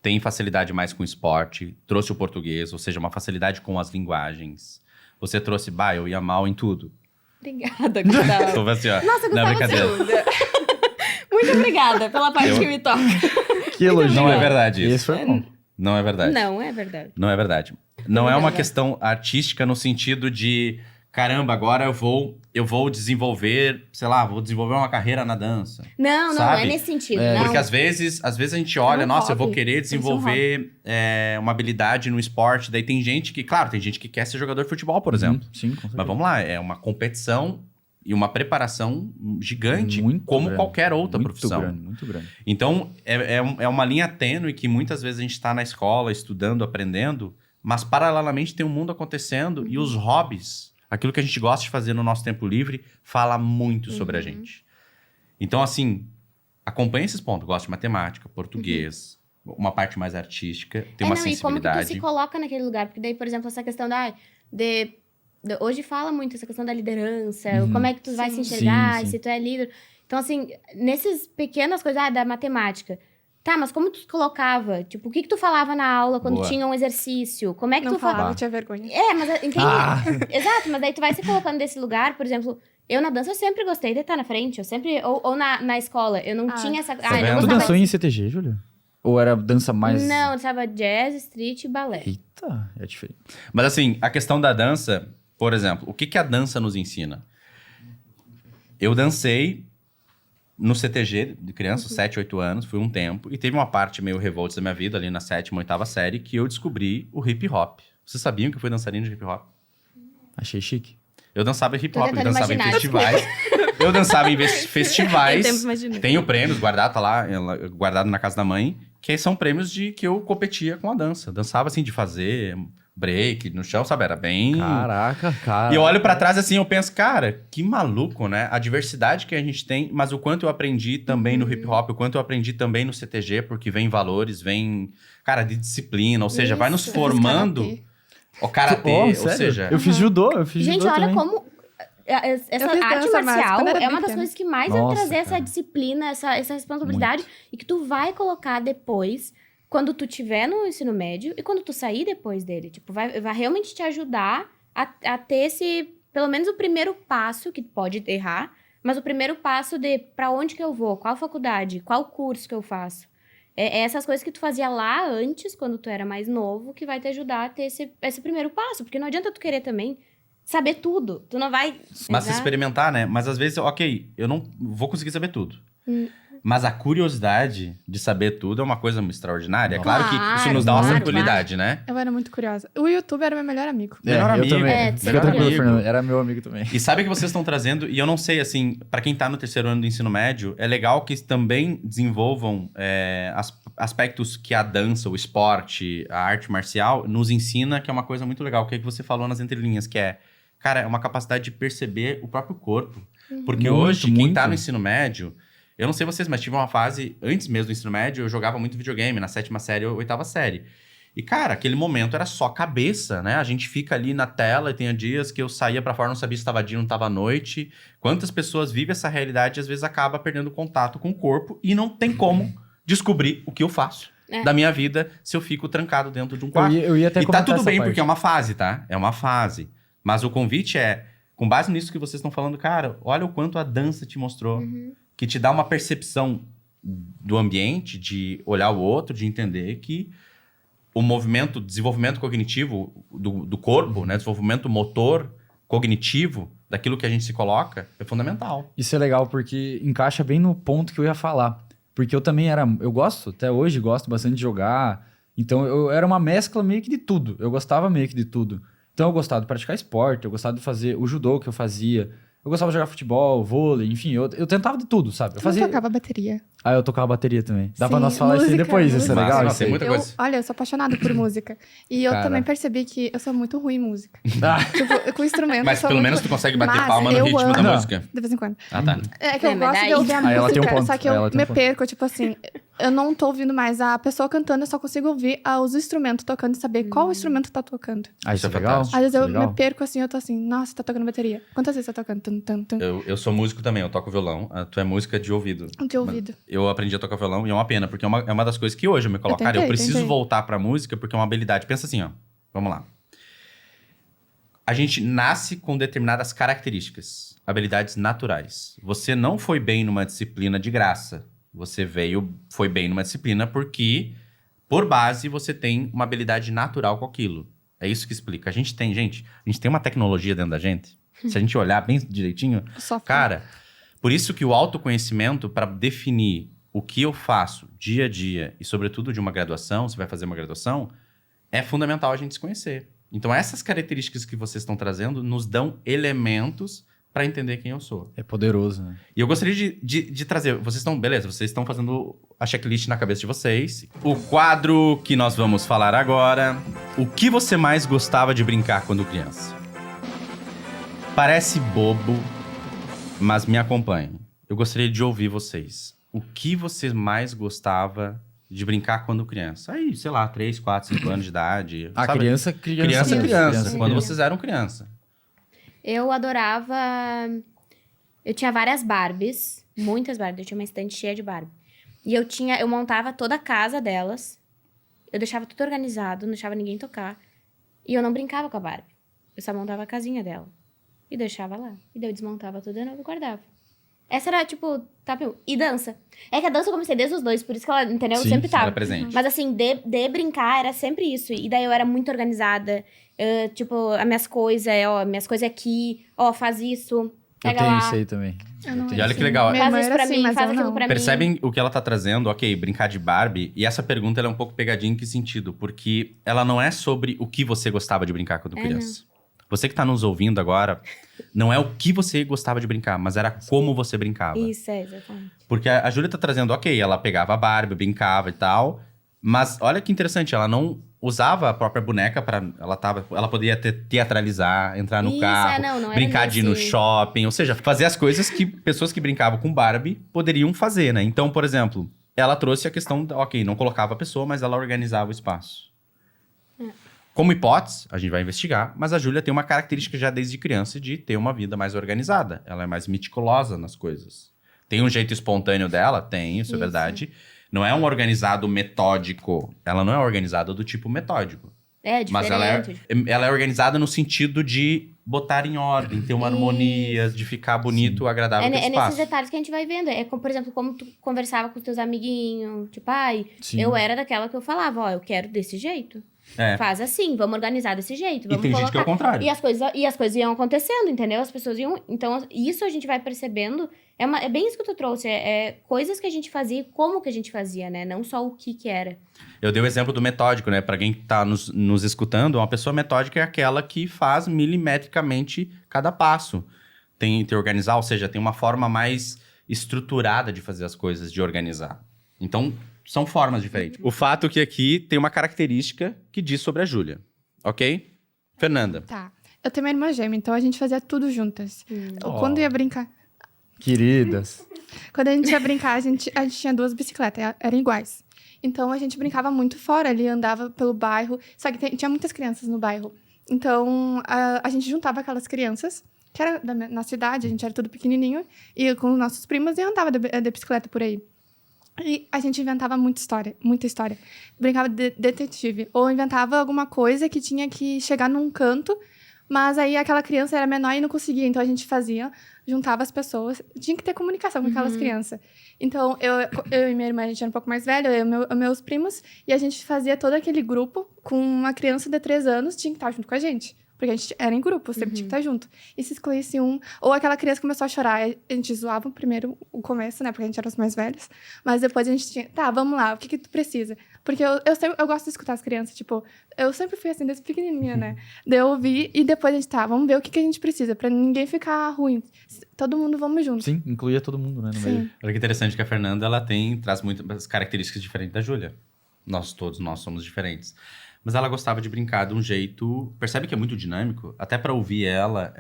tem facilidade mais com esporte, trouxe o português, ou seja, uma facilidade com as linguagens. Você trouxe, eu ia mal em tudo. Obrigada, Gustavo. Tô assim, ó. Nossa, Não, Gustavo, brincadeira. Muito obrigada pela parte que me toca. Que elogio. Não é verdade isso. Esse foi bom. Não é verdade. Não, é verdade. Não é verdade. Não é uma verdade. questão artística no sentido de, caramba, agora eu vou desenvolver, sei lá, vou desenvolver uma carreira na dança. Não Sabe? é nesse sentido. É. Não. Porque às vezes a gente olha, um nossa, eu vou hobby. querer Tem que ser um desenvolver uma habilidade no esporte. Daí tem gente que, claro, tem gente que quer ser jogador de futebol, por exemplo. Sim, com certeza. Mas vamos lá, é uma competição e uma preparação gigante, Muito como grande. qualquer outra Muito profissão. grande, muito grande. Então, é uma linha tênue que muitas vezes a gente está na escola, estudando, aprendendo, mas paralelamente tem um mundo acontecendo e os hobbies, aquilo que a gente gosta de fazer no nosso tempo livre, fala muito sobre a gente. Então, assim, acompanha esses pontos. Gosto de matemática, português, uma parte mais artística, tem uma não, e como que tu sensibilidade. se coloca naquele lugar? Porque daí, por exemplo, essa questão hoje fala muito essa questão da liderança, como é que tu vai se Sim. enxergar, Sim, sim. se tu é líder. Então, assim, nessas pequenas coisas, da matemática. Tá, mas como tu se colocava? Tipo, o que tu falava na aula quando Boa. tinha um exercício? Como é que Não tu falava, falava? eu tinha vergonha. Mas entende? Exato, mas daí tu vai se colocando nesse lugar, por exemplo, eu na dança eu sempre gostei de estar na frente, eu sempre, ou na escola, eu não tinha essa, eu vendo? não Tu gostava dançou em CTG, Júlia? Ou era dança mais... Não, eu dançava jazz, street e balé. Eita, é diferente. Mas assim, a questão da dança, por exemplo, o que a dança nos ensina? Eu dancei no CTG de criança, 7, 8 anos, fui um tempo, e teve uma parte meio revolta da minha vida, ali na 7ª, 8ª série, que eu descobri o hip hop. Vocês sabiam que eu fui dançarino de hip hop? Achei chique. Eu dançava hip Tô hop, eu tentando dançava em imaginar. festivais. Eu dançava em festivais. Eu imaginei. Tenho prêmios guardado, tá lá, guardado na casa da mãe, que são prêmios de que eu competia com a dança. Dançava assim, de fazer break no chão, sabe? Era bem... Caraca, cara. E eu olho pra trás assim, eu penso, cara, que maluco, né? A diversidade que a gente tem, mas o quanto eu aprendi também no hip hop, o quanto eu aprendi também no CTG, porque vem valores, vem, cara, de disciplina, ou seja, vai nos Isso, formando karatê. o karatê, Oh, ou sério? seja, Eu fiz judô, Gente, judô olha também. como essa fiz arte dança, mas marcial quando era é bem uma das pequena. coisas que mais vai Nossa, trazer essa cara. disciplina, essa responsabilidade, e que tu vai colocar depois, quando tu tiver no ensino médio e quando tu sair depois dele. Tipo, vai realmente te ajudar a ter pelo menos o primeiro passo, que pode errar, mas o primeiro passo de pra onde que eu vou, qual faculdade, qual curso que eu faço. É essas coisas que tu fazia lá antes, quando tu era mais novo, que vai te ajudar a ter esse primeiro passo. Porque não adianta tu querer também saber tudo. Tu não vai... mas se Exato. experimentar, né? Mas às vezes, ok, eu não vou conseguir saber tudo. Mas a curiosidade de saber tudo é uma coisa extraordinária. É claro que isso nos dá uma Claro, tranquilidade, né? Eu era muito curiosa. O YouTube era meu melhor amigo. Melhor eu amigo. também. Fica Fica tranquilo, amigo. Fernando. Era meu amigo também. E sabe o que vocês estão trazendo? E eu não sei, assim, pra quem tá no 3º ano do ensino médio, é legal que também desenvolvam aspectos que a dança, o esporte, a arte marcial nos ensina, que é uma coisa muito legal, que é que você falou nas entrelinhas, que é, cara, é uma capacidade de perceber o próprio corpo. Porque Muito, hoje, quem muito. tá no ensino médio, eu não sei vocês, mas tive uma fase, antes mesmo do ensino médio, eu jogava muito videogame, na 7ª série, 8ª série. E, cara, aquele momento era só cabeça, né? A gente fica ali na tela e tem dias que eu saía pra fora, não sabia se estava dia, não estava noite. Quantas pessoas vivem essa realidade e às vezes acaba perdendo contato com o corpo e não tem como descobrir o que eu faço da minha vida se eu fico trancado dentro de um quarto. Eu ia até E tá comentar tudo essa bem, parte. porque é uma fase, tá? É uma fase. Mas o convite é, com base nisso que vocês estão falando, cara, olha o quanto a dança te mostrou, que te dá uma percepção do ambiente, de olhar o outro, de entender que o movimento, desenvolvimento cognitivo do corpo, né? Desenvolvimento motor, cognitivo, daquilo que a gente se coloca, é fundamental. Isso é legal porque encaixa bem no ponto que eu ia falar. Porque eu também eu gosto, até hoje gosto bastante de jogar. Então eu era uma mescla meio que de tudo. Eu gostava meio que de tudo. Então eu gostava de praticar esporte, eu gostava de fazer o judô que eu fazia. Eu gostava de jogar futebol, vôlei, enfim, eu tentava de tudo, sabe? Eu Tu não fazia... tocava bateria. Ah, eu tocava bateria também. Dá pra Sim, nós falar isso aí música, depois, isso é música. legal? Nossa, Isso aí. tem muita coisa. Olha, eu sou apaixonada por música. E eu Cara. também percebi que eu sou muito ruim em música. Ah, Tipo, com instrumento. Mas eu sou pelo muito menos tu ruim. consegue bater Mas palma no eu ritmo da amo. música. De vez em quando. Ah, tá. É que eu É, mas gosto de daí- ouvir a Aí ela tem um música, ponto, só que aí eu ela tem um me ponto. perco, tipo assim, eu não tô ouvindo mais a pessoa cantando, eu só consigo ouvir os instrumentos tocando e saber qual instrumento tá tocando. ah, isso é Isso é legal. fantástico. Às vezes Isso é eu legal. me perco assim, eu tô assim, nossa, tá tocando bateria. Quantas vezes tá tocando? Tum, tum, tum. Eu sou músico também, eu toco violão. Tu é música de ouvido. De ouvido. Eu aprendi a tocar violão e é uma pena, porque é uma das coisas que hoje eu me coloco. Cara, eu tentei, preciso tentei. voltar pra música porque é uma habilidade. Pensa assim, ó. Vamos lá. A gente nasce com determinadas características, habilidades naturais. Você não foi bem numa disciplina de graça. Você foi bem numa disciplina porque, por base, você tem uma habilidade natural com aquilo. É isso que explica. A gente tem uma tecnologia dentro da gente. Se a gente olhar bem direitinho, Só cara, por isso que o autoconhecimento, para definir o que eu faço dia a dia, e sobretudo de uma graduação, você vai fazer uma graduação, é fundamental a gente se conhecer. Então, essas características que vocês estão trazendo nos dão elementos para entender quem eu sou. É poderoso, né? E eu gostaria de trazer... Vocês estão fazendo a checklist na cabeça de vocês. O quadro que nós vamos falar agora. O que você mais gostava de brincar quando criança? Parece bobo, mas me acompanhe. Eu gostaria de ouvir vocês. O que você mais gostava de brincar quando criança? Aí, sei lá, 3, 4, 5 anos de idade. Ah, sabe? criança. Criança. Criança. Quando vocês eram criança. Eu adorava... Eu tinha várias Barbies, muitas Barbies. Eu tinha uma estante cheia de Barbie. E eu montava toda a casa delas. Eu deixava tudo organizado, não deixava ninguém tocar. E eu não brincava com a Barbie. Eu só montava a casinha dela. E deixava lá. E daí eu desmontava tudo de novo e guardava. Essa era, tipo, e dança. É que a dança eu comecei desde os 2, por isso que ela, entendeu? Eu Sim, sempre tava. Era presente. Mas assim, de brincar era sempre isso. E daí eu era muito organizada. Tipo, as minhas coisas aqui. Ó, faz isso. Eu Pega tenho lá. isso aí também. Eu não E olha era que legal. Minha Faz irmã isso era pra assim, mim, mas faz eu aquilo não. pra mim. Percebem o que ela tá trazendo? Ok, brincar de Barbie. E essa pergunta ela é um pouco pegadinha em que sentido? Porque ela não é sobre o que você gostava de brincar quando criança. Você que tá nos ouvindo agora, não é o que você gostava de brincar, mas era como você brincava. Isso, exatamente. Porque a Júlia tá trazendo, ok, ela pegava a Barbie, brincava e tal. Mas olha que interessante, ela não usava a própria boneca para ela poderia teatralizar, entrar no Isso, carro, não era brincar de ir no nesse- shopping, ou seja, fazer as coisas que pessoas que brincavam com Barbie poderiam fazer, né? Então, por exemplo, ela trouxe a questão, ok, não colocava a pessoa, mas ela organizava o espaço. Como hipótese, a gente vai investigar, mas a Júlia tem uma característica já desde criança de ter uma vida mais organizada. Ela é mais meticulosa nas coisas. Tem um jeito espontâneo dela? Tem, isso é verdade. Não é um organizado metódico. Ela não é organizada do tipo metódico. É, Mas diferente. ela é organizada no sentido de botar em ordem, ter uma harmonia, de ficar bonito, agradável com o É nesses espaço. detalhes que a gente vai vendo. É como, por exemplo, como tu conversava com os teus amiguinhos. Tipo, Sim. eu era daquela que eu falava, ó, eu quero desse jeito. É. Faz assim, vamos organizar desse jeito. E Vamos tem gente colocar. que é o contrário. E as coisas iam acontecendo, entendeu? As pessoas iam. Então, isso a gente vai percebendo. É bem isso que tu trouxe. É coisas que a gente fazia e como que a gente fazia, né? Não só o que era. Eu dei o exemplo do metódico, né? Pra quem tá nos escutando, uma pessoa metódica é aquela que faz milimetricamente cada passo. Tem organizar, ou seja, tem uma forma mais estruturada de fazer as coisas, de organizar. Então, são formas diferentes. O fato é que aqui tem uma característica que diz sobre a Júlia, ok? Fernanda. Tá. Eu tenho uma irmã gêmea, então a gente fazia tudo juntas. Quando ia brincar... Queridas. Quando a gente ia brincar, a gente tinha 2 bicicletas, eram iguais. Então, a gente brincava muito fora ali, andava pelo bairro. Só que tinha muitas crianças no bairro. Então, a gente juntava aquelas crianças, que era na cidade, a gente era tudo pequenininho, e com nossos primos, e andava de bicicleta por aí. E a gente inventava muita história. Brincava de detetive. Ou inventava alguma coisa que tinha que chegar num canto, mas aí aquela criança era menor e não conseguia. Então, a gente juntava as pessoas. Tinha que ter comunicação com aquelas crianças. Então, eu e minha irmã, a gente era um pouco mais velha, eu e meus primos, e a gente fazia todo aquele grupo com uma criança de 3 anos, tinha que estar junto com a gente. Porque a gente era em grupo, sempre tinha que estar junto. E se excluísse um... Ou aquela criança começou a chorar, a gente zoava primeiro o começo, né? Porque a gente era os mais velhos. Mas depois a gente tinha... Tá, vamos lá, o que tu precisa? Porque eu gosto de escutar as crianças, tipo, eu sempre fui assim, desde pequenininha, né? Daí eu ouvi e depois a gente, vamos ver o que a gente precisa, pra ninguém ficar ruim. Todo mundo, vamos junto. Sim, incluía todo mundo, né, no meio. Sim. Olha que interessante que a Fernanda, ela traz muitas características diferentes da Júlia. Nós somos diferentes. Mas ela gostava de brincar de um jeito... Percebe que é muito dinâmico? Até pra ouvir ela...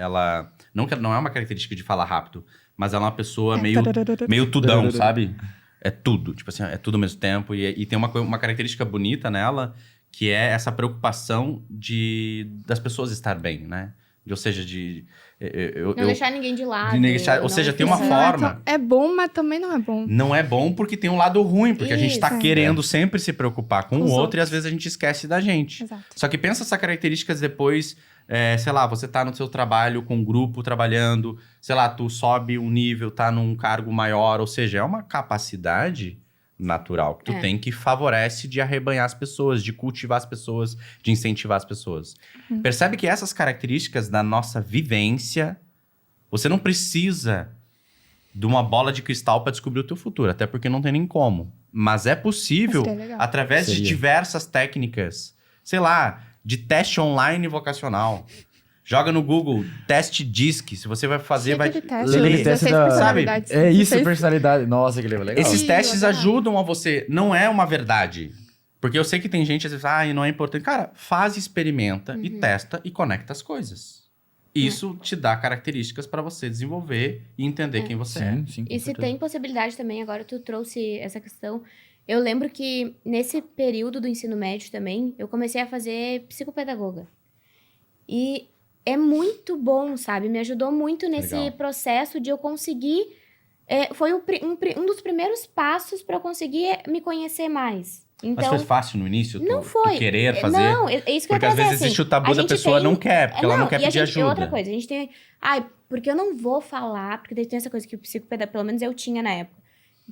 Não que não é uma característica de falar rápido, mas ela é uma pessoa meio tudão, sabe? É tudo. Tipo assim, é tudo ao mesmo tempo. E tem uma característica bonita nela, que é essa preocupação das pessoas estar bem, né? Ou seja, Não deixar ninguém de lado. Ou seja, tem uma Não forma... é bom, mas também não é bom. Não é bom porque tem um lado ruim, porque a gente tá Isso. querendo sempre se preocupar com o os outro e às outros. vezes a gente esquece da gente. Exato. Só que pensa essas características depois, sei lá, você tá no seu trabalho com um grupo trabalhando, sei lá, tu sobe um nível, tá num cargo maior, ou seja, é uma capacidade natural que tu tem que favorece de arrebanhar as pessoas, de cultivar as pessoas, de incentivar as pessoas. Percebe que essas características da nossa vivência, você não precisa de uma bola de cristal para descobrir o teu futuro, até porque não tem nem como. Mas é possível, Seria legal. através de Seria. diversas técnicas, sei lá, de teste online vocacional. Joga no Google, teste DISC. Se você vai fazer, Tinha vai aquele teste, ler. Aquele teste 16 da... personalidades. É isso, 16. personalidade. Nossa, que legal. Esses Ih, testes legal. ajudam a você. Não é uma verdade. Porque eu sei que tem gente às vezes, não é importante. Cara, faz, experimenta e testa e conecta as coisas. Isso te dá características para você desenvolver e entender quem você é. Sim, sim, com E se certeza. tem possibilidade também, agora tu trouxe essa questão. Eu lembro que nesse período do ensino médio também, eu comecei a fazer psicopedagoga. E é muito bom, sabe? Me ajudou muito nesse Legal. processo de eu conseguir... foi um dos primeiros passos para eu conseguir me conhecer mais. Mas Então, foi fácil no início? não tu foi. querer fazer? Não, é isso que eu Porque ia às trazer, vezes existe assim, o tabu a da gente pessoa tem- não quer, porque ela não quer e a pedir gente, ajuda. Outra coisa, a gente tem... porque eu não vou falar, porque daí tem essa coisa que o psicopedagogo, pelo menos eu tinha na época,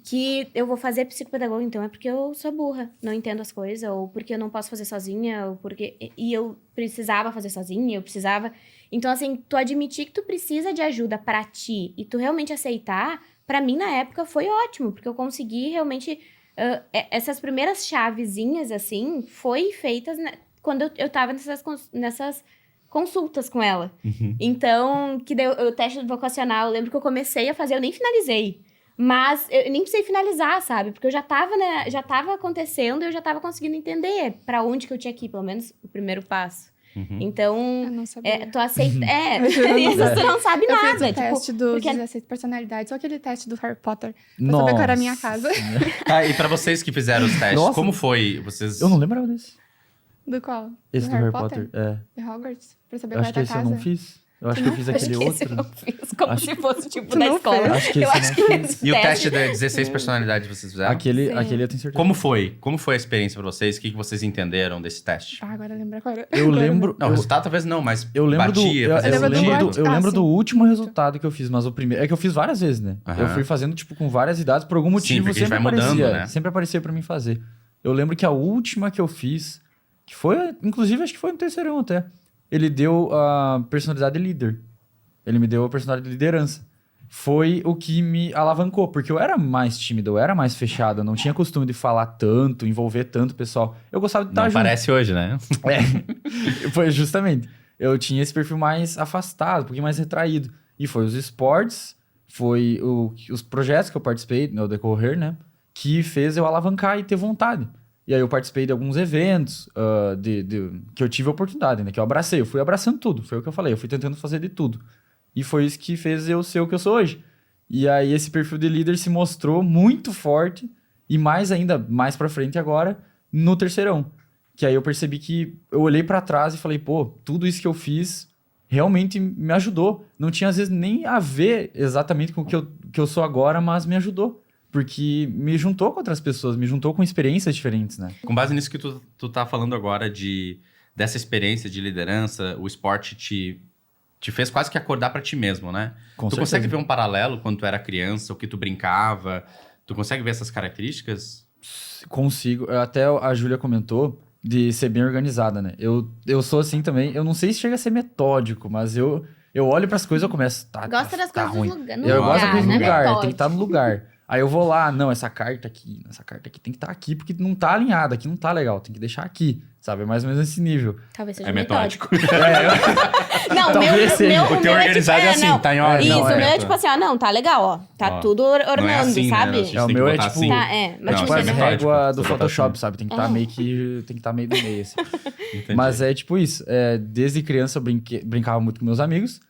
que eu vou fazer psicopedagogo, então é porque eu sou burra, não entendo as coisas, ou porque eu não posso fazer sozinha, ou porque... E eu precisava fazer sozinha, eu precisava... Então, assim, tu admitir que tu precisa de ajuda pra ti, e tu realmente aceitar, pra mim, na época, foi ótimo, porque eu consegui realmente... essas primeiras chavezinhas, assim, foi feitas quando eu tava nessas consultas com ela. Então, que deu o teste vocacional, eu lembro que eu comecei a fazer, eu nem finalizei. Mas eu nem precisei finalizar, sabe? Porque eu já tava acontecendo e eu já tava conseguindo entender pra onde que eu tinha que ir, pelo menos o primeiro passo. Então, Eu não sabia. tu aceita... Eu juro, isso tu não sabe Eu nada. fiz o tipo, teste dos porque- 16 personalidades, ou aquele teste do Harry Potter, pra saber qual era a minha casa. Tá, e pra vocês que fizeram os testes, Nossa. como foi? Vocês... Eu não lembrava desse. Do qual? Esse do Harry Potter? É. De Hogwarts? Pra saber Eu qual acho era que a esse casa? eu não fiz. Eu acho que eu fiz Acho aquele que esse outro. eu não fiz, como Acho- se fosse, tipo, Tu da não escola. fez? Acho que eu esse acho eu que não nesse E o teste... teste de 16 personalidades vocês fizeram? Aquele Sim. eu tenho certeza. Como foi? Como foi a experiência pra vocês? O que vocês entenderam desse teste? Agora lembra qual era. Eu lembro... Não, o resultado talvez não, mas Eu lembro do, batia, eu, fazia eu lembro do sentido. lembro, guarda- eu lembro sim. do último resultado que eu fiz, mas o primeiro... É que eu fiz várias vezes, né? Aham. Eu fui fazendo, tipo, com várias idades, por algum motivo porque a gente sempre vai mudando, aparecia. né? Sempre aparecia pra mim fazer. Eu lembro que a última que eu fiz, que foi, inclusive, acho que foi no terceirão até, ele deu a personalidade líder. Ele me deu a personalidade de liderança. Foi o que me alavancou, porque eu era mais tímido, eu era mais fechado, eu não tinha costume de falar tanto, envolver tanto o pessoal. Eu gostava de estar Não junto. parece hoje, né? Foi justamente. Eu tinha esse perfil mais afastado, um pouquinho mais retraído. E foi os esportes, foi os projetos que eu participei no decorrer, né? Que fez eu alavancar e ter vontade. E aí eu participei de alguns eventos que eu tive a oportunidade, né? Que eu abracei, eu fui abraçando tudo. Foi o que eu falei, eu fui tentando fazer de tudo. E foi isso que fez eu ser o que eu sou hoje. E aí esse perfil de líder se mostrou muito forte e mais ainda, mais pra frente agora, no terceirão. Que aí eu percebi que eu olhei pra trás e falei, pô, tudo isso que eu fiz realmente me ajudou. Não tinha às vezes nem a ver exatamente com o que eu sou agora, mas me ajudou. Porque me juntou com outras pessoas, me juntou com experiências diferentes, né? Com base nisso que tu tá falando agora dessa experiência de liderança, o esporte te fez quase que acordar pra ti mesmo, né? Com Tu certeza. consegue ver um paralelo quando tu era criança, o que tu brincava? Tu consegue ver essas características? Consigo. Até a Júlia comentou de ser bem organizada, né? Eu sou assim também. Eu não sei se chega a ser metódico, mas eu olho pras coisas e eu começo... Gosta das tá coisas ruim. no lugar, Eu gosto das coisas no né? lugar, tem que Metódico. estar no lugar. Aí eu vou lá, não, essa carta aqui tem que estar aqui, porque não tá alinhada, aqui não tá legal, tem que deixar aqui, sabe? É mais ou menos nesse nível. Talvez seja É metódico. Não, Talvez seja. O teu organizado é assim, não. tá em ordem. Isso, não, o meu é correto. tipo assim, ó, não, tá legal, ó. Tá Ó, tudo Não é ornando, assim, sabe? né? A gente É, o tem que meu é botar tipo- assim. Tá, é. Mas Não, tipo tipo, as é assim, metódico. réguas do Você bota Photoshop, assim. sabe? Tem que estar meio que... Tem que estar meio do meio, assim. Entendi. Mas é tipo isso. Desde criança eu brincava muito com meus amigos.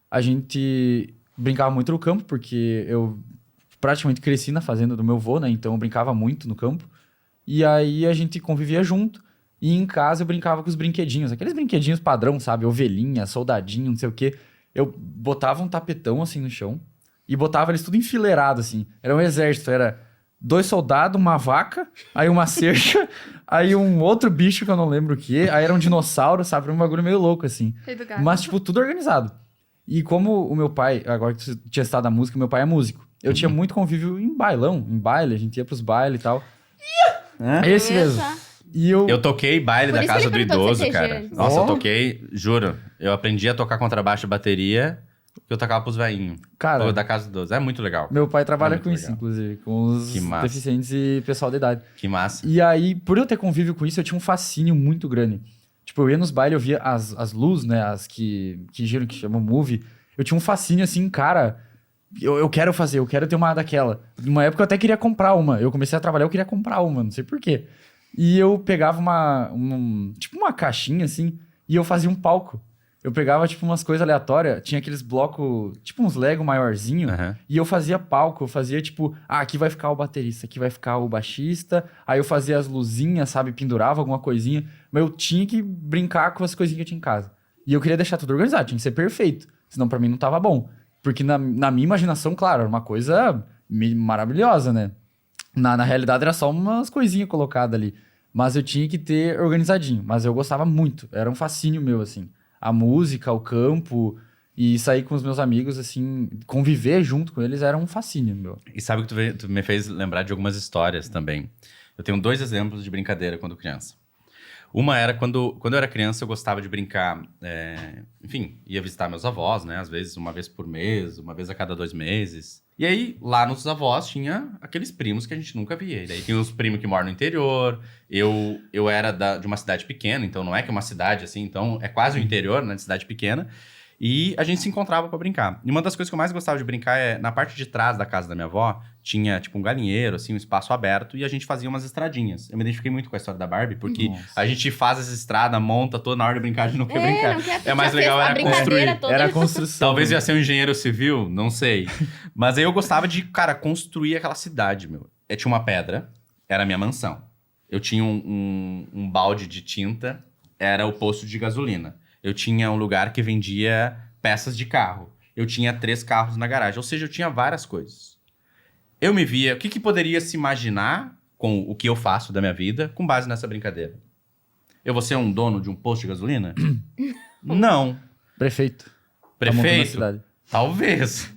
A gente brincava muito no campo, porque eu praticamente cresci na fazenda do meu avô, né? Então eu brincava muito no campo. E aí a gente convivia junto. E em casa eu brincava com os brinquedinhos. Aqueles brinquedinhos padrão, sabe? Ovelhinha, soldadinho, não sei o quê. Eu botava um tapetão assim no chão. E botava eles tudo enfileirado, assim. Era um exército, era 2 soldados, uma vaca, aí uma cerca, aí um outro bicho que eu não lembro o que, aí era um dinossauro, sabe? Era um bagulho meio louco, assim. Rei do gado. Mas, tipo, tudo organizado. E como o meu pai, agora que você tinha citado a música, meu pai é músico. Eu tinha muito convívio em bailão, em baile, a gente ia pros bailes e tal. Hã? Esse mesmo. E Eu toquei baile Por da isso casa que do ele perguntou idoso, de CTG cara. antes. Nossa, Ó. eu toquei, juro. Eu aprendi a tocar contrabaixo e bateria, que eu tocava pros velhinhos. Cara, Da casa do idoso. É muito legal. meu pai trabalha muito com isso, legal. inclusive, com os Que massa. deficientes e pessoal da idade. Que massa. E aí, por eu ter convívio com isso, eu tinha um fascínio muito grande. Tipo, eu ia nos bailes, eu via as luzes, né? As que giram, que chamam movie. Eu tinha um fascínio assim, cara. Eu quero fazer, eu quero ter uma daquela. Numa época eu até queria comprar uma. Eu comecei a trabalhar, eu queria comprar uma, não sei porquê. E eu pegava tipo uma caixinha assim, e eu fazia um palco. Eu pegava, tipo, umas coisas aleatórias. Tinha aqueles blocos, tipo uns Lego maiorzinho. Aham. E eu fazia palco, eu fazia tipo, aqui vai ficar o baterista, aqui vai ficar o baixista. Aí eu fazia as luzinhas, sabe? Pendurava alguma coisinha. Mas eu tinha que brincar com as coisinhas que eu tinha em casa. E eu queria deixar tudo organizado, tinha que ser perfeito. Senão pra mim não tava bom. Porque na minha imaginação, claro, era uma coisa maravilhosa, né? Na realidade era só umas coisinhas colocadas ali. Mas eu tinha que ter organizadinho. Mas eu gostava muito, era um fascínio meu, assim. A música, o campo e sair com os meus amigos, assim, conviver junto com eles era um fascínio, meu. E sabe que tu me fez lembrar de algumas histórias também. Eu tenho 2 exemplos de brincadeira quando criança. Uma era quando eu era criança, eu gostava de brincar, enfim, ia visitar meus avós, né? Às vezes uma vez por mês, uma vez a cada 2 meses. E aí, lá nos avós, tinha aqueles primos que a gente nunca via. E daí tinha os primos que moram no interior. Eu era de uma cidade pequena, então não é que é uma cidade assim, então é quase o interior, né? De cidade pequena. E a gente se encontrava pra brincar. E uma das coisas que eu mais gostava de brincar é, na parte de trás da casa da minha avó, tinha tipo um galinheiro, assim, um espaço aberto, e a gente fazia umas estradinhas. Eu me identifiquei muito com a história da Barbie, porque Nossa. a gente faz essa estrada, monta toda, na hora de brincar, a gente não quer brincar. Não quer, É mais já fez legal a era brincadeira construir. toda. Era a construção. Talvez ia ser um engenheiro civil, não sei. Mas aí eu gostava de, cara, construir aquela cidade, meu. Eu tinha uma pedra, era a minha mansão. Eu tinha um balde de tinta, era o posto de gasolina. Eu tinha um lugar que vendia peças de carro. Eu tinha 3 carros na garagem. Ou seja, eu tinha várias coisas. Eu me via... O que poderia se imaginar com o que eu faço da minha vida com base nessa brincadeira? Eu vou ser um dono de um posto de gasolina? Não. Prefeito. Tá montando a Prefeito? cidade. Talvez.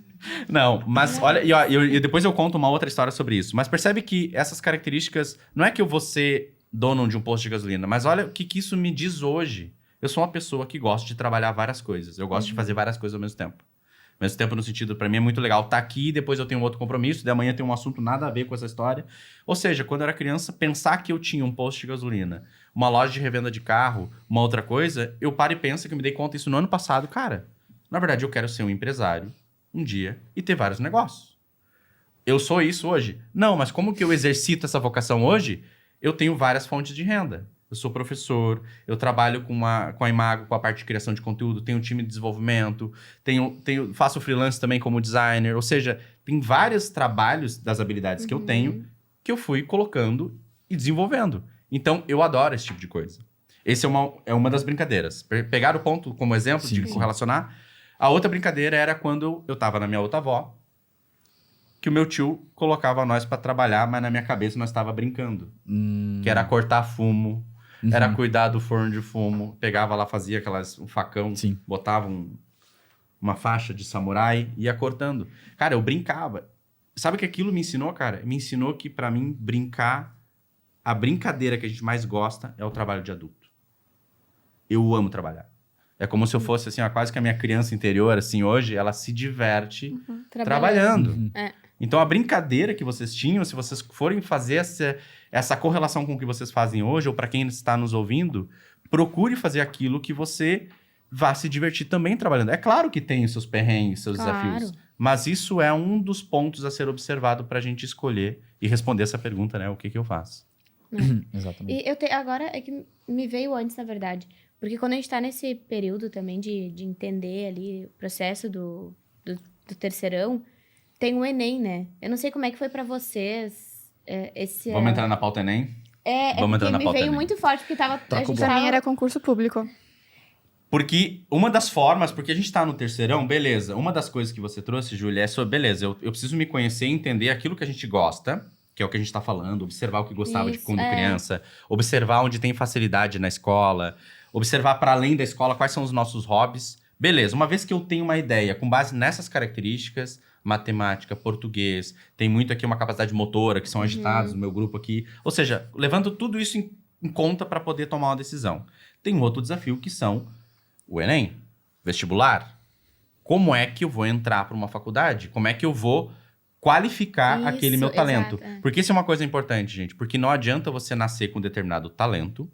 Não, mas olha, e depois eu conto uma outra história sobre isso. Mas percebe que essas características, não é que eu vou ser dono de um posto de gasolina, mas olha o que isso me diz hoje. Eu sou uma pessoa que gosta de trabalhar várias coisas. Eu gosto de fazer várias coisas ao mesmo tempo. Ao mesmo tempo, no sentido, pra mim é muito legal estar aqui, depois eu tenho um outro compromisso, de amanhã tem um assunto nada a ver com essa história. Ou seja, quando eu era criança, pensar que eu tinha um posto de gasolina, uma loja de revenda de carro, uma outra coisa, eu paro e penso que eu me dei conta disso no ano passado. Cara, na verdade, eu quero ser um empresário um dia e ter vários negócios. Eu sou isso hoje? Não, mas como que eu exercito essa vocação hoje? Eu tenho várias fontes de renda. Eu sou professor, eu trabalho com a Imago, com a parte de criação de conteúdo, tenho um time de desenvolvimento, faço freelance também como designer. Ou seja, tem vários trabalhos das habilidades que eu tenho que eu fui colocando e desenvolvendo. Então, eu adoro esse tipo de coisa. Esse é uma das brincadeiras. Pegar o ponto como exemplo de correlacionar. A outra brincadeira era quando eu tava na minha outra avó, que o meu tio colocava nós pra trabalhar, mas na minha cabeça nós tava brincando. Que era cortar fumo, era cuidar do forno de fumo. Pegava lá, fazia um facão, Sim. botava uma faixa de samurai e ia cortando. Cara, eu brincava. Sabe o que aquilo me ensinou, cara? Me ensinou que pra mim brincar, a brincadeira que a gente mais gosta é o trabalho de adulto. Eu amo trabalhar. É como se eu fosse, assim, quase que a minha criança interior, assim, hoje, ela se diverte trabalhando. É. Então, a brincadeira que vocês tinham, se vocês forem fazer essa correlação com o que vocês fazem hoje, ou para quem está nos ouvindo, procure fazer aquilo que você vá se divertir também trabalhando. É claro que tem os seus perrengues, seus desafios, mas isso é um dos pontos a ser observado para a gente escolher e responder essa pergunta, né? O que eu faço? Exatamente. E agora é que me veio antes, na verdade. Porque quando a gente tá nesse período também de entender ali o processo do terceirão, tem o Enem, né? Eu não sei como é que foi pra vocês Vamos entrar na pauta Enem? Vamos entrar na me pauta veio Enem. muito forte, porque a gente Pra tava... mim era concurso público. Porque uma das formas, porque a gente tá no terceirão, beleza. Uma das coisas que você trouxe, Júlia, é sobre, beleza, eu preciso me conhecer e entender aquilo que a gente gosta, que é o que a gente tá falando, observar o que gostava de quando criança, observar onde tem facilidade na escola, observar para além da escola quais são os nossos hobbies. Beleza, uma vez que eu tenho uma ideia com base nessas características, matemática, português, tem muito aqui uma capacidade motora, que são agitados no meu grupo aqui. Ou seja, levando tudo isso em conta para poder tomar uma decisão. Tem um outro desafio que são o Enem, vestibular. Como é que eu vou entrar para uma faculdade? Como é que eu vou qualificar Isso, aquele meu talento? exato, Porque isso é uma coisa importante, gente. Porque não adianta você nascer com determinado talento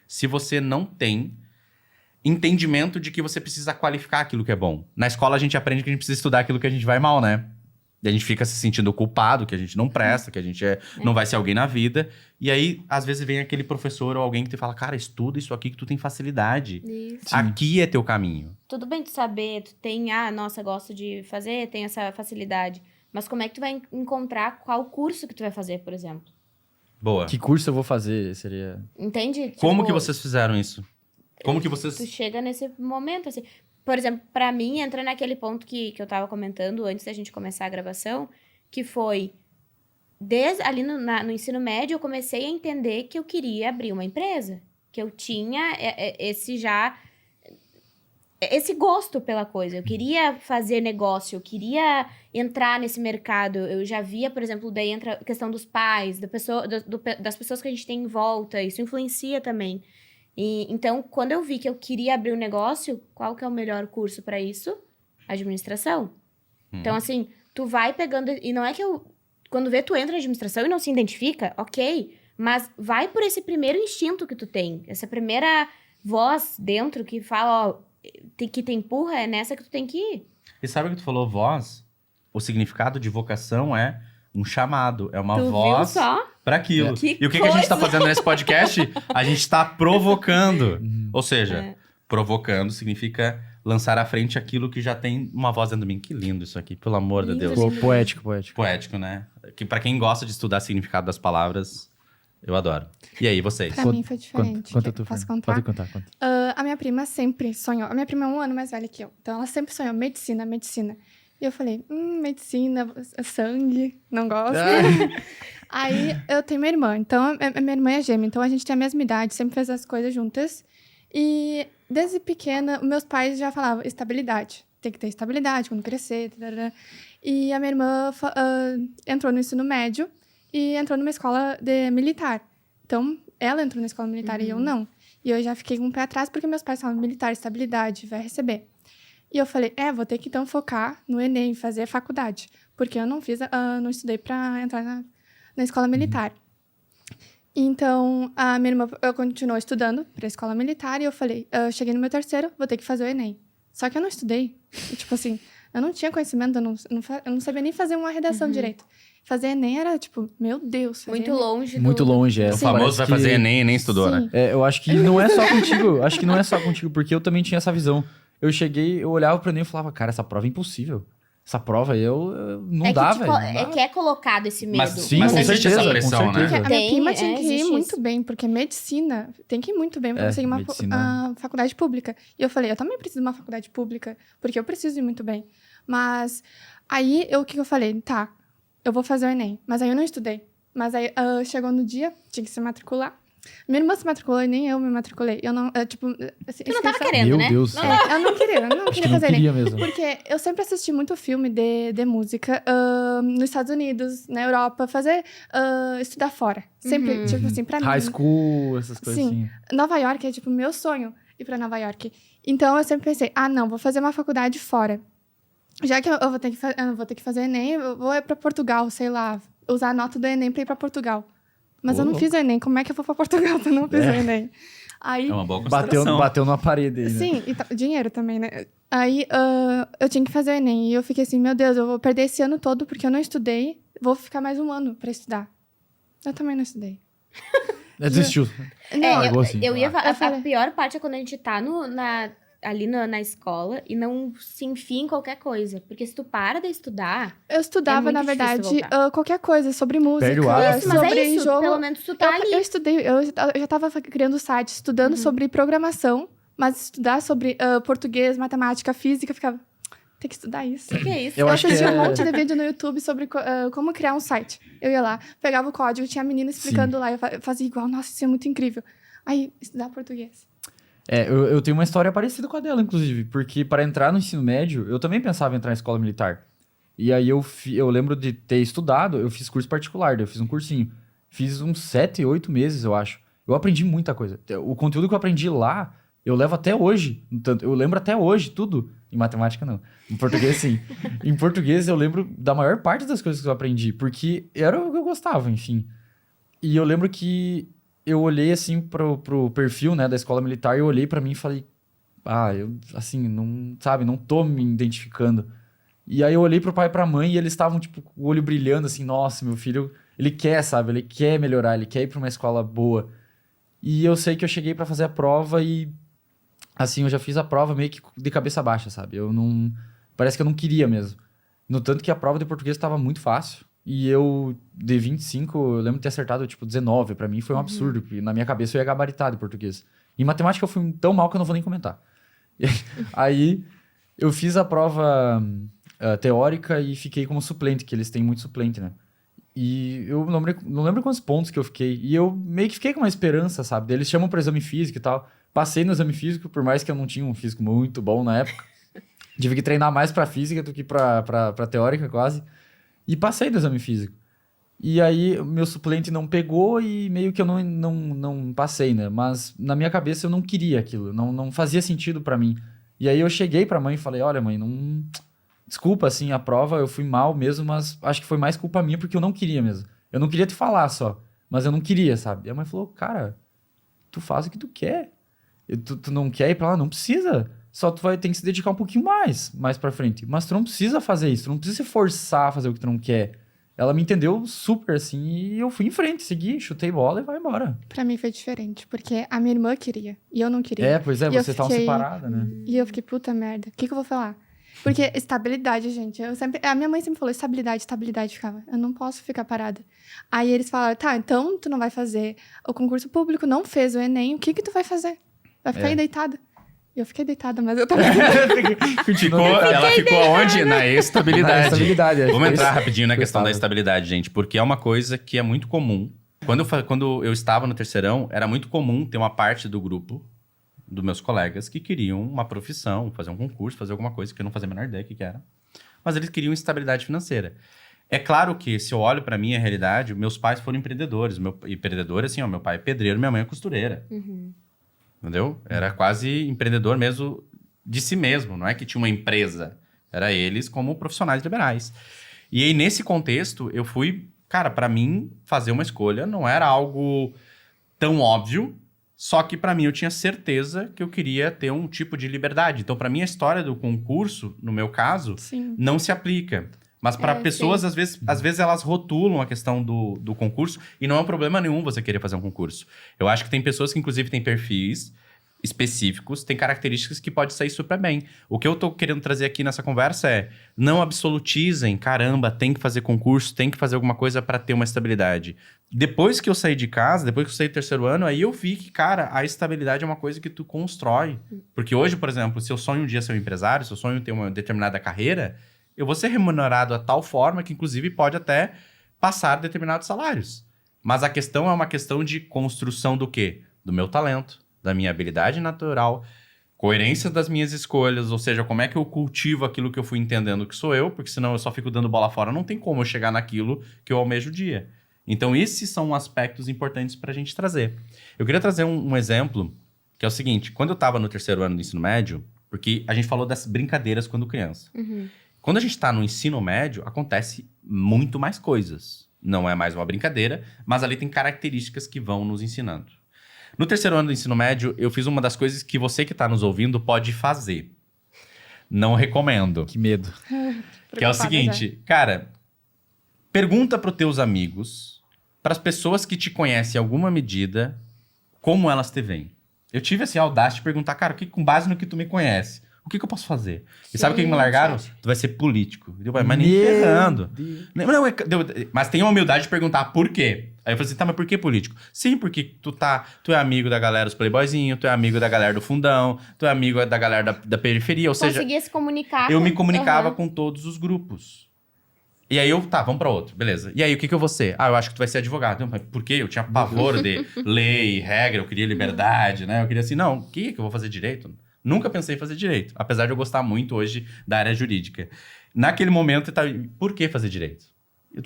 se você não tem entendimento de que você precisa qualificar aquilo que é bom. Na escola a gente aprende que a gente precisa estudar aquilo que a gente vai mal, né? E a gente fica se sentindo culpado, que a gente não presta, que a gente não vai ser alguém na vida. E aí, às vezes, vem aquele professor ou alguém que te fala, cara, estuda isso aqui que tu tem facilidade. Isso. Sim. Aqui é teu caminho. Tudo bem tu saber, tu tem, nossa, gosto de fazer, tem essa facilidade. Mas como é que tu vai encontrar qual curso que tu vai fazer, por exemplo? Boa. Que curso eu vou fazer? Seria... Entende? Como Tipo, que vocês fizeram isso? Como que vocês... Tu chega nesse momento, assim. Por exemplo, pra mim, entra naquele ponto que eu tava comentando antes da gente começar a gravação, que foi, desde ali no ensino médio, eu comecei a entender que eu queria abrir uma empresa. Que eu tinha esse gosto pela coisa. Eu queria fazer negócio, eu queria entrar nesse mercado. Eu já via, por exemplo, daí entra a questão dos pais, das pessoas que a gente tem em volta. Isso influencia também. Então, quando eu vi que eu queria abrir um negócio, qual que é o melhor curso para isso? Administração. Então, assim, tu vai pegando... E não é que quando vê, tu entra na administração e não se identifica, ok. Mas vai por esse primeiro instinto que tu tem. Essa primeira voz dentro que fala, que te empurra, é nessa que tu tem que ir. E sabe o que tu falou, voz? O significado de vocação é um chamado. É uma Tu voz... viu só? Para aquilo. Que E o que a gente tá coisa! fazendo nesse podcast? A gente tá provocando. Ou seja, provocando significa lançar à frente aquilo que já tem uma voz dentro de mim. Que lindo isso aqui, pelo amor de Lindo, Deus. lindo. Poético. Poético, né? Que para quem gosta de estudar significado das palavras, eu adoro. E aí, vocês? Pra mim foi diferente. Conta tu, Posso Fernanda. contar? Pode contar, conta. A minha prima sempre sonhou. A minha prima é 1 ano mais velha que eu. Então, ela sempre sonhou medicina. E eu falei, medicina, sangue, não gosto. Aí, eu tenho minha irmã. Então, a minha irmã é gêmea. Então, a gente tem a mesma idade, sempre fez as coisas juntas. E, desde pequena, meus pais já falavam estabilidade. Tem que ter estabilidade quando crescer. Tarará. E a minha irmã entrou no ensino médio e entrou numa escola militar. Então, ela entrou na escola militar e eu não. E eu já fiquei com o pé atrás porque meus pais falavam militar, estabilidade, vai receber. E eu falei, vou ter que então focar no Enem, fazer faculdade. Porque eu não não estudei para entrar na escola militar. Então, a minha irmã continuou estudando para a escola militar e eu falei, eu cheguei no meu terceiro, vou ter que fazer o Enem. Só que eu não estudei. E, tipo assim, eu não tinha conhecimento, eu não sabia nem fazer uma redação direito. Fazer Enem era, tipo, meu Deus. fazer Muito Enem. longe Muito longe, é. O famoso vai fazer Enem e nem estudou, Sim. né? Eu acho que não é só contigo. Acho que não é só contigo, porque eu também tinha essa visão. Eu olhava pro Enem e falava, cara, essa prova é impossível. Essa prova eu não dá, velho. É que é colocado esse medo. Mas, Sim, mas com existe certeza, essa pressão, com né? certeza. A minha prima Tem, tinha que ir existe muito isso. bem, porque medicina tem que ir muito bem pra você ir medicina. a faculdade pública. E eu falei, eu também preciso de uma faculdade pública, porque eu preciso ir muito bem. Mas aí, o que eu falei? Tá, eu vou fazer o Enem. Mas aí eu não estudei. Mas aí chegou no dia, tinha que se matricular. Minha irmã se matriculou e nem eu me matriculei. Eu não, tipo... Tu não tava inscrição- querendo, Meu né? Deus. Eu não queria, eu não Acho que queria não fazer Enem. queria mesmo. Porque eu sempre assisti muito filme de música nos Estados Unidos, na Europa, estudar fora. Sempre, tipo assim, pra mim. High school, essas coisas Sim. assim. Nova York é, tipo, meu sonho ir pra Nova York. Então, eu sempre pensei, não, vou fazer uma faculdade fora. já que eu vou ter que fazer Enem, eu vou pra Portugal, sei lá, usar a nota do Enem pra ir pra Portugal. Mas eu não fiz o Enem, como é que eu vou pra Portugal se eu não fiz o Enem? Aí, É uma boa consideração. Bateu numa parede aí, né? sim, e dinheiro também, né? Aí eu tinha que fazer o Enem, e eu fiquei assim, meu Deus, eu vou perder esse ano todo porque eu não estudei, vou ficar mais um ano pra estudar. Eu também não estudei. Desistiu. Não, largou assim. A falei- pior parte é quando a gente tá ali na escola e não se enfia em qualquer coisa. Porque se tu para de estudar... eu estudava, É na muito difícil verdade, voltar. qualquer coisa, sobre música, Perde o hábito. Isso, mas sobre é isso. jogo. Pelo menos tu tá ali. Eu estudei, eu já estava criando site, estudando sobre programação, mas estudar sobre português, matemática, física, ficava, tem que estudar isso. O que é isso? Eu acho que assistia é... um monte de vídeo no YouTube sobre como criar um site. Eu ia lá, pegava o código, tinha a menina explicando lá, eu fazia igual, nossa, isso é muito incrível. Aí, estudar português. Eu tenho uma história parecida com a dela, inclusive, porque para entrar no ensino médio, eu também pensava em entrar na escola militar. E aí eu lembro de ter estudado, eu fiz curso particular, eu fiz um cursinho. Fiz uns 7, 8 meses, eu acho. Eu aprendi muita coisa. O conteúdo que eu aprendi lá, eu levo até hoje. Eu lembro até hoje tudo. Em matemática, não. Em português, sim. Em português, eu lembro da maior parte das coisas que eu aprendi, porque era o que eu gostava, enfim. E eu lembro que eu olhei, assim, pro perfil, né, da escola militar, e eu olhei pra mim e falei, eu, assim, não, sabe, não tô me identificando. E aí eu olhei pro pai e pra mãe e eles estavam, tipo, com o olho brilhando, assim, nossa, meu filho, ele quer, sabe, ele quer melhorar, ele quer ir pra uma escola boa. E eu sei que eu cheguei pra fazer a prova e, assim, eu já fiz a prova meio que de cabeça baixa, sabe? Eu não... Parece que eu não queria mesmo. No tanto que a prova de português estava muito fácil. E eu, de 25, eu lembro de ter acertado, tipo, 19. Pra mim foi um absurdo, porque na minha cabeça eu ia gabaritar de português. Em matemática eu fui tão mal que eu não vou nem comentar. E aí, eu fiz a prova teórica e fiquei como suplente, que eles têm muito suplente, né? E eu não lembro quantos pontos que eu fiquei. E eu meio que fiquei com uma esperança, sabe? Eles chamam para exame físico e tal. Passei no exame físico, por mais que eu não tinha um físico muito bom na época. Tive que treinar mais pra física do que pra teórica, quase. E passei no exame físico. E aí, meu suplente não pegou e meio que eu não passei, né? Mas na minha cabeça eu não queria aquilo. Não fazia sentido pra mim. E aí eu cheguei pra mãe e falei, olha mãe, não... Desculpa, assim, a prova eu fui mal mesmo, mas acho que foi mais culpa minha porque eu não queria mesmo. Eu não queria te falar só, mas eu não queria, sabe? E a mãe falou, cara, tu faz o que tu quer. Tu não quer ir pra lá? Não precisa. Só tu vai ter que se dedicar um pouquinho mais pra frente. Mas tu não precisa fazer isso, tu não precisa se forçar a fazer o que tu não quer. Ela me entendeu super, assim, e eu fui em frente, segui, chutei bola e vai embora. Pra mim foi diferente, porque a minha irmã queria, e eu não queria. Pois é, E eu vocês estavam fiquei- separadas, né? E eu fiquei, puta merda, o que eu vou falar? Porque estabilidade, gente, a minha mãe sempre falou, estabilidade, ficava, eu não posso ficar parada. Aí eles falaram, tá, então tu não vai fazer o concurso público, não fez o Enem, o que tu vai fazer? Vai ficar aí deitada? E eu fiquei deitada, mas eu tava... Ela ficou aonde? Na estabilidade. Estabilidade. Vamos entrar Isso. rapidinho na questão da Estável. estabilidade, gente, porque é uma coisa que é muito comum. Quando eu estava no terceirão, era muito comum ter uma parte do grupo, dos meus colegas, que queriam uma profissão, fazer um concurso, fazer alguma coisa que eu não fazia a menor ideia do que era. Mas eles queriam estabilidade financeira. É claro que, se eu olho pra minha realidade, meus pais foram empreendedores. Empreendedor, assim, meu pai é pedreiro, minha mãe é costureira. Entendeu? Era quase empreendedor mesmo de si mesmo. Não é que tinha uma empresa. Era eles como profissionais liberais. E aí, nesse contexto, eu fui... Cara, pra mim, fazer uma escolha não era algo tão óbvio. Só que pra mim, eu tinha certeza que eu queria ter um tipo de liberdade. Então, pra mim, a história do concurso, no meu caso, Sim. não se aplica. Mas para pessoas, às vezes elas rotulam a questão do concurso e não é um problema nenhum você querer fazer um concurso. Eu acho que tem pessoas que, inclusive, têm perfis específicos, têm características que pode sair super bem. O que eu tô querendo trazer aqui nessa conversa é não absolutizem, caramba, tem que fazer concurso, tem que fazer alguma coisa para ter uma estabilidade. Depois que eu saí de casa, depois que eu saí do terceiro ano, aí eu vi que, cara, a estabilidade é uma coisa que tu constrói. Porque hoje, por exemplo, se eu sonho um dia ser um empresário, se eu sonho ter uma determinada carreira, eu vou ser remunerado a tal forma que, inclusive, pode até passar determinados salários. Mas a questão é uma questão de construção do quê? Do meu talento, da minha habilidade natural, coerência das minhas escolhas, ou seja, como é que eu cultivo aquilo que eu fui entendendo que sou eu, porque senão eu só fico dando bola fora, não tem como eu chegar naquilo que eu almejo o dia. Então, esses são aspectos importantes para a gente trazer. Eu queria trazer um exemplo, que é o seguinte, quando eu estava no terceiro ano do ensino médio, porque a gente falou das brincadeiras quando criança. Quando a gente tá no ensino médio, acontece muito mais coisas. Não é mais uma brincadeira, mas ali tem características que vão nos ensinando. No terceiro ano do ensino médio, eu fiz uma das coisas que você que tá nos ouvindo pode fazer. Não recomendo. Que medo. Que é o Preocupada seguinte, cara, pergunta pros teus amigos, pras pessoas que te conhecem em alguma medida, como elas te veem. Eu tive, assim, a audácia de perguntar, cara, com base no que tu me conhece, o que eu posso fazer? E sabe o que me largaram? Gente. Tu vai ser político. Eu falei, mas nem Meu ferrando. Deus. Não, mas tem a humildade de perguntar por quê. Aí eu falei assim, tá, mas por que político? Sim, porque tu é amigo da galera dos playboyzinhos, tu é amigo da galera do fundão, tu é amigo da galera da periferia, ou seja, Conseguia se comunicar. eu me comunicava Aham. com todos os grupos. E aí tá, vamos pra outro, beleza. E aí, o que eu vou ser? Eu acho que tu vai ser advogado. Então, mas por quê? Eu tinha pavor de lei, regra, eu queria liberdade, né? Eu queria assim, não, o que eu vou fazer direito? Nunca pensei em fazer direito, apesar de eu gostar muito hoje da área jurídica. Naquele momento, por que fazer direito?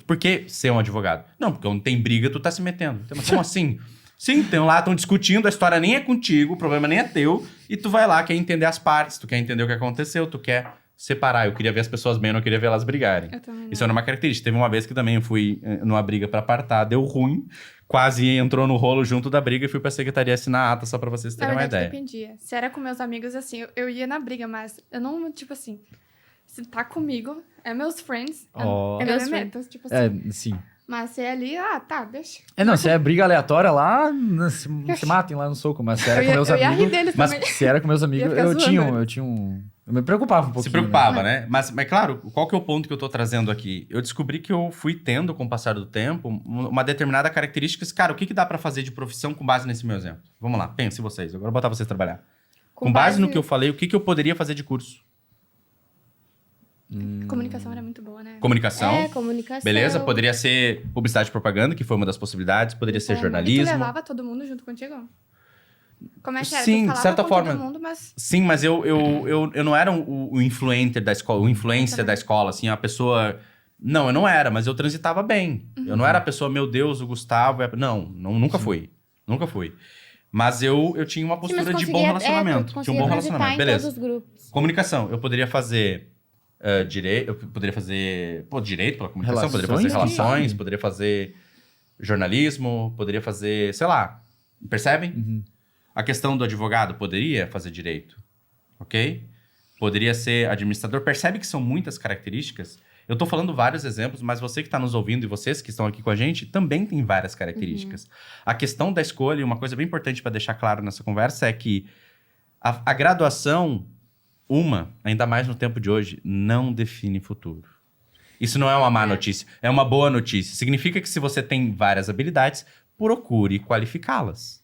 Por que ser um advogado? Não, porque onde tem briga, tu tá se metendo. Mas como assim? Sim, estão discutindo, a história nem é contigo, o problema nem é teu, e tu vai lá, quer entender as partes, tu quer entender o que aconteceu, tu quer separar. Eu queria ver as pessoas bem, eu não queria ver elas brigarem. Eu também não. Isso era uma característica. Teve uma vez que também eu fui numa briga pra apartar, deu ruim, quase entrou no rolo junto da briga e fui pra secretaria assinar a ata, só pra vocês Na terem uma verdade, ideia. dependia. Se era com meus amigos, assim, eu ia na briga, mas eu não, tipo assim, se tá comigo, é meus friends, Ó. eu É não meus me meto, tipo assim. É, sim. Mas se é ali, tá, deixa. Não, se é briga aleatória lá, se matem lá no soco, mas se era com meus eu ia rir amigos... deles Mas também. Se era com meus amigos, Ia ficar eu tinha, zoando. eu me preocupava um pouquinho. Se preocupava, né? Mas claro, qual que é o ponto que eu tô trazendo aqui? Eu descobri que eu fui tendo, com o passar do tempo, uma determinada característica. Cara, o que dá pra fazer de profissão com base nesse meu exemplo? Vamos lá, pensem vocês. Agora eu vou botar vocês trabalhar. Com base no que eu falei, o que eu poderia fazer de curso? Comunicação era muito boa, né? Comunicação. Comunicação. Beleza? Poderia ser publicidade e propaganda, que foi uma das possibilidades. Poderia ser E tu jornalismo. levava todo mundo junto contigo? Como é que era? Sim, Tu de falava certa com forma. todo mundo, mas... Sim, mas eu não era o influencer da escola, o influencer da escola, assim, a pessoa... Não, eu não era, mas eu transitava bem. Eu não era a pessoa, meu Deus, o Gustavo... Não, nunca fui. Nunca fui. Mas eu tinha uma Sim, mas postura de bom conseguia- relacionamento. tu Tinha um conseguia bom transitar relacionamento, em beleza. todos os grupos. Comunicação, eu poderia fazer direito, eu poderia fazer direito pela comunicação, poderia fazer Relações, relações, sim. poderia fazer jornalismo, poderia fazer, sei lá, percebem? Uhum. A questão do advogado, poderia fazer direito, ok? Poderia ser administrador, percebe que são muitas características? Eu tô falando vários exemplos, mas você que está nos ouvindo e vocês que estão aqui com a gente também tem várias características. A questão da escolha, e uma coisa bem importante para deixar claro nessa conversa é que a graduação, ainda mais no tempo de hoje, não define futuro. Isso não é uma má notícia, é uma boa notícia. Significa que se você tem várias habilidades, procure qualificá-las.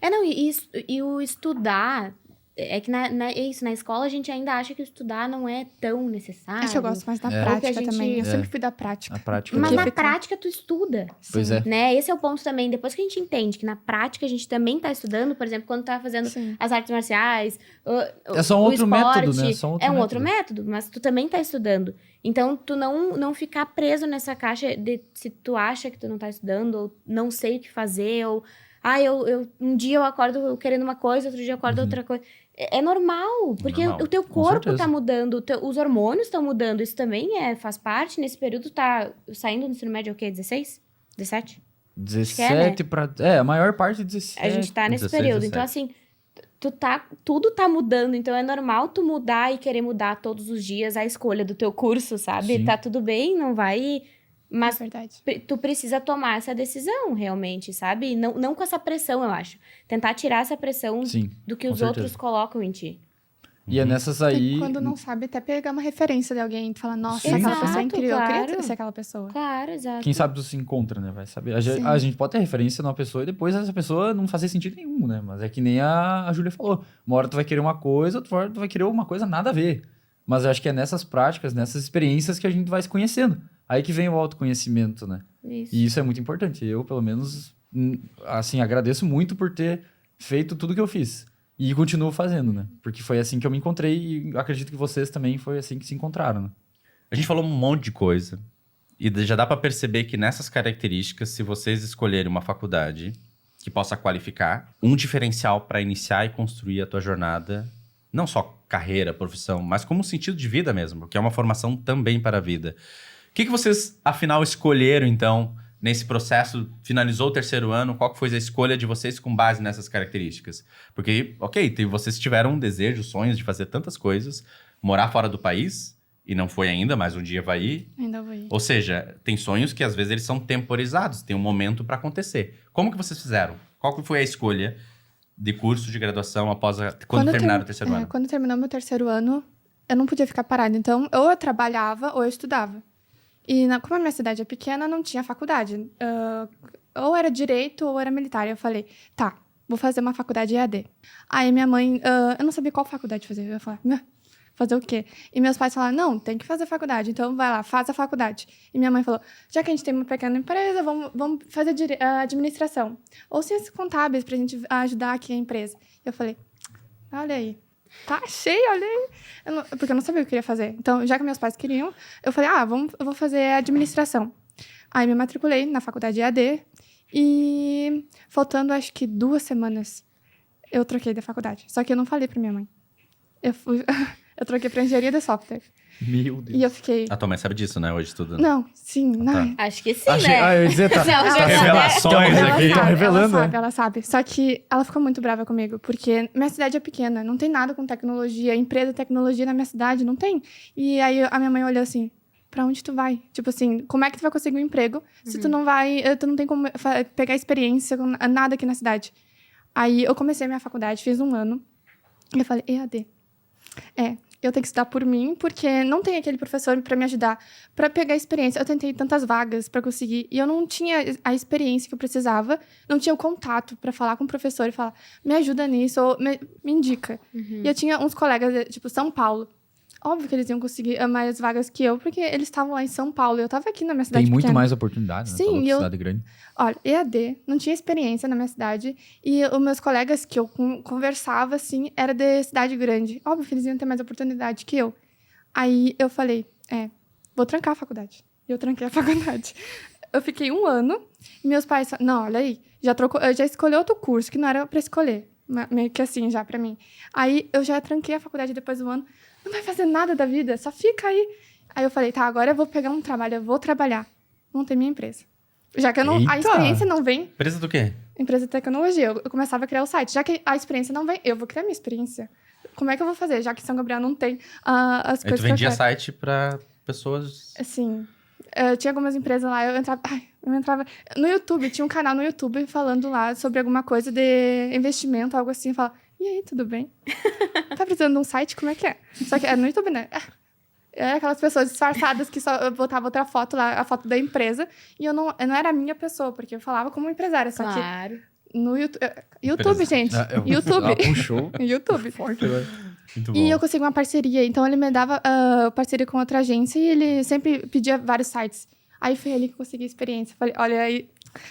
Não, e o estudar... É que é isso, na escola a gente ainda acha que estudar não é tão necessário. Acho que eu gosto mais da É. prática Porque a gente- também. Eu É. sempre fui da prática. A prática. Mas Porque na fica- prática tu estuda, Pois é. né? Esse é o ponto também. Depois que a gente entende que na prática a gente também tá estudando, por exemplo, quando tá fazendo Sim. as artes marciais, É só um o outro esporte, método, né? Só um outro é um outro método, mas tu também tá estudando. Então, tu não ficar preso nessa caixa de se tu acha que tu não tá estudando, ou não sei o que fazer, ou... um dia eu acordo querendo uma coisa, outro dia eu acordo outra coisa. É normal, porque Normal, o teu com corpo certeza. tá mudando, os hormônios estão mudando. Isso também faz parte. Nesse período tá saindo do ensino médio o quê? 16? 17? 17 pra... É, a maior parte é 17. A gente tá nesse 16, período. 17. Então, assim, tudo tá mudando. Então, é normal tu mudar e querer mudar todos os dias a escolha do teu curso, sabe? Sim. Tá tudo bem, não vai... Mas É verdade. tu precisa tomar essa decisão, realmente, sabe? E não com essa pressão, eu acho. Tentar tirar essa pressão Sim. do que com os certeza. outros colocam em ti. E é nessas aí... E quando não sabe, até pegar uma referência de alguém e falar, nossa, Sim. aquela pessoa é Exato, incrível. Eu claro. queria ser aquela pessoa. Claro, exato. Quem sabe tu se encontra, né? Vai saber. Sim. A gente pode ter referência numa pessoa e depois essa pessoa não fazer sentido nenhum, né? Mas é que nem a Júlia falou. Uma hora tu vai querer uma coisa, outra hora tu vai querer uma coisa nada a ver. Mas eu acho que é nessas práticas, nessas experiências que a gente vai se conhecendo. Aí que vem o autoconhecimento, né? Isso. E isso é muito importante. Eu, pelo menos, assim, agradeço muito por ter feito tudo que eu fiz. E continuo fazendo, né? Porque foi assim que eu me encontrei e acredito que vocês também foi assim que se encontraram, né? A gente falou um monte de coisa. E já dá pra perceber que nessas características, se vocês escolherem uma faculdade que possa qualificar, um diferencial pra iniciar e construir a tua jornada, não só carreira, profissão, mas como um sentido de vida mesmo, porque é uma formação também para a vida. O que vocês, afinal, escolheram, então, nesse processo? Finalizou o terceiro ano, qual que foi a escolha de vocês com base nessas características? Porque, ok, vocês tiveram um desejo, sonhos de fazer tantas coisas, morar fora do país, e não foi ainda, mas um dia vai ir. Ainda vou ir. Ou seja, tem sonhos que às vezes eles são temporizados, tem um momento para acontecer. Como que vocês fizeram? Qual que foi a escolha de curso de graduação após quando terminaram o terceiro ano? Quando terminou meu terceiro ano, eu não podia ficar parada. Então, ou eu trabalhava ou eu estudava. E como a minha cidade é pequena, não tinha faculdade. Ou era direito ou era militar. Eu falei, tá, vou fazer uma faculdade EAD. Aí minha mãe, eu não sabia qual faculdade fazer. Eu falei, fazer o quê? E meus pais falaram, não, tem que fazer faculdade, então vai lá, faz a faculdade. E minha mãe falou, já que a gente tem uma pequena empresa, vamos fazer administração. Ou ciências contábeis pra gente ajudar aqui a empresa. Eu falei, olha aí, tá cheio, olha aí. Porque eu não sabia o que eu queria fazer. Então, já que meus pais queriam, eu falei, eu vou fazer administração. Aí me matriculei na faculdade EAD e faltando acho que 2 semanas, eu troquei da faculdade. Só que eu não falei pra minha mãe. Eu troquei pra engenharia de software. Meu Deus. E eu fiquei... A tua mãe sabe disso, né? Hoje estudando. Não, sim, não. Acho que sim, Achei, né? eu ia dizer, tá. Não, já- Revelações Ela aqui. Tô sabe, revelando, ela sabe. Só que ela ficou muito brava comigo, porque minha cidade é pequena, não tem nada com tecnologia, empresa de tecnologia na minha cidade, não tem. E aí a minha mãe olhou assim, pra onde tu vai? Tipo assim, como é que tu vai conseguir um emprego se tu não vai, tu não tem como pegar experiência com nada aqui na cidade? Aí eu comecei minha faculdade, fiz 1 ano, e eu falei, EAD. Eu tenho que estudar por mim, porque não tem aquele professor para me ajudar, para pegar experiência. Eu tentei tantas vagas para conseguir, e eu não tinha a experiência que eu precisava, não tinha o contato para falar com o professor e falar, me ajuda nisso, ou me indica. E eu tinha uns colegas, tipo, São Paulo. Óbvio que eles iam conseguir mais vagas que eu, porque eles estavam lá em São Paulo, eu estava aqui na minha cidade Tem muito pequena. mais oportunidades, né? Sim, Falou que eu- cidade grande. Olha, EAD, não tinha experiência na minha cidade. E os meus colegas que eu conversava, assim, era de cidade grande. Óbvio que eles iam ter mais oportunidade que eu. Aí eu falei, vou trancar a faculdade. E eu tranquei a faculdade. Eu fiquei 1 ano, e meus pais falaram, não, olha aí, já escolheu outro curso, que não era pra escolher. Meio que assim, já pra mim. Aí eu já tranquei a faculdade depois do ano. Não vai fazer nada da vida, só fica aí. Aí eu falei, tá, agora eu vou pegar um trabalho, eu vou trabalhar. Montei minha empresa. Já que a Eita! experiência não vem, Empresa do quê? empresa de tecnologia, eu começava a criar o site. Já que a experiência não vem, eu vou criar minha experiência. Como é que eu vou fazer, já que São Gabriel não tem as Aí coisas tu que eu vendia quero? site pra pessoas... Assim, tinha algumas empresas lá, eu entrava... No YouTube, tinha um canal no YouTube falando lá sobre alguma coisa de investimento, algo assim. Eu falava, e aí, tudo bem? Tá precisando de um site? Como é que é? Só que no YouTube, né? Era aquelas pessoas disfarçadas que só botavam outra foto lá, a foto da empresa. E eu não era a minha pessoa, porque eu falava como empresária. Só Claro. que no YouTube... YouTube, gente. YouTube. Ela puxou. YouTube. Forte agora. Muito bom. E eu consegui uma parceria. Então, ele me dava parceria com outra agência e ele sempre pedia vários sites. Aí, foi ali que eu consegui a experiência. Falei, olha aí,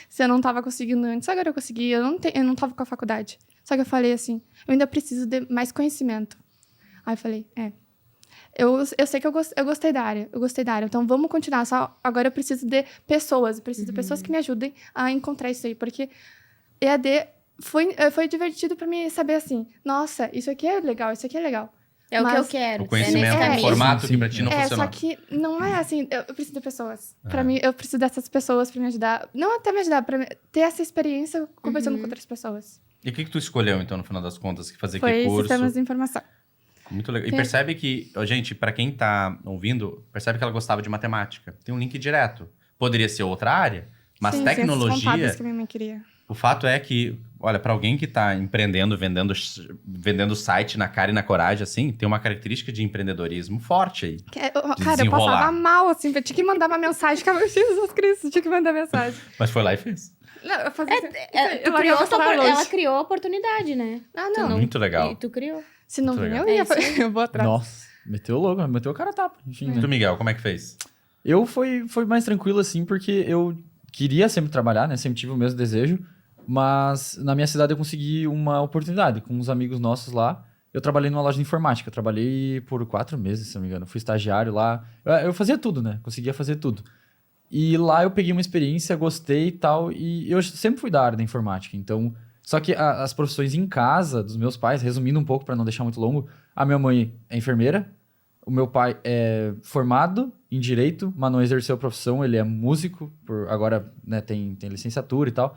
se eu não tava conseguindo antes, agora eu consegui. Eu não tava com a faculdade. Só que eu falei assim, eu ainda preciso de mais conhecimento. Aí, eu falei, eu sei que eu gostei da área. Eu gostei da área. Então, vamos continuar. Só agora eu preciso de pessoas. Eu preciso de pessoas que me ajudem a encontrar isso aí. Porque EAD foi divertido pra mim saber assim, nossa, isso aqui é legal, isso aqui é legal. É o que Mas- eu quero. O conhecimento, nesse o caminho. formato Sim, que pra ti não só funcionou. que não é assim, eu preciso de pessoas. Pra mim, eu preciso dessas pessoas pra me ajudar. Não até me ajudar, pra ter essa experiência conversando com outras pessoas. E o que tu escolheu, então, no final das contas? Que fazer que Foi curso? sistemas de informação. Muito legal. E Tem- percebe que, ó, gente, pra quem tá ouvindo, percebe que ela gostava de matemática. Tem um link direto. Poderia ser outra área, mas Sim, ciências tecnologia... contábeis que minha mãe queria. O fato é que, olha, pra alguém que tá empreendendo, vendendo site na cara e na coragem, assim, tem uma característica de empreendedorismo forte aí. Cara, eu desenrolar. passava mal, assim, eu tinha que mandar uma mensagem. Ficava, Jesus Cristo, tinha que mandar mensagem. Mas foi lá e fez. Não, eu fazia assim, Tu eu criou largava o celular longe. ela criou a oportunidade, né? Ah, Tu não. não- Muito legal. E tu criou. Se não Muito vir, eu legal. ia. É isso Eu vou atrás. Nossa, meteu o logo, meteu o cara a tapa. Enfim, né? Tu, Miguel, como é que fez? Eu foi mais tranquilo, assim, porque eu queria sempre trabalhar, né? Sempre tive o mesmo desejo. Mas na minha cidade eu consegui uma oportunidade com uns amigos nossos lá. Eu trabalhei numa loja de informática. Eu trabalhei por 4 meses, se não me engano. Fui estagiário lá. Eu fazia tudo, né? Conseguia fazer tudo. E lá eu peguei uma experiência, gostei e tal. E eu sempre fui da área da informática. Então Só que as profissões em casa dos meus pais, resumindo um pouco para não deixar muito longo, a minha mãe é enfermeira, o meu pai é formado em direito, mas não exerceu a profissão, ele é músico, agora, né, tem licenciatura e tal.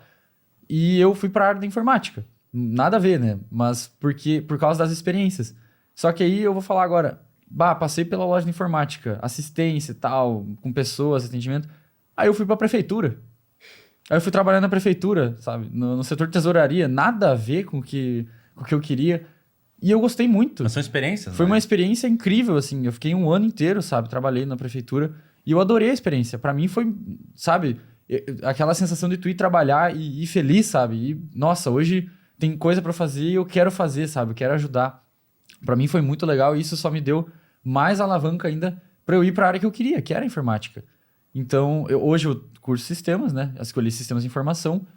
E eu fui para a área da informática. Nada a ver, né? Mas por causa das experiências. Só que aí eu vou falar agora, passei pela loja de informática, assistência e tal, com pessoas, atendimento. Aí eu fui para a prefeitura. Aí eu fui trabalhar na prefeitura, sabe? No setor de tesouraria, nada a ver com o que eu queria. E eu gostei muito. Mas são experiências, Foi né? uma experiência incrível, assim. Eu fiquei um ano inteiro, sabe? Trabalhei na prefeitura. E eu adorei a experiência. Pra mim foi, sabe? Aquela sensação de tu ir trabalhar e ir feliz, sabe? E, nossa, hoje tem coisa pra fazer e eu quero fazer, sabe? Eu quero ajudar. Pra mim foi muito legal e isso só me deu mais alavanca ainda pra eu ir pra área que eu queria, que era a informática. Então, hoje eu curso sistemas, né? Eu escolhi sistemas de informação.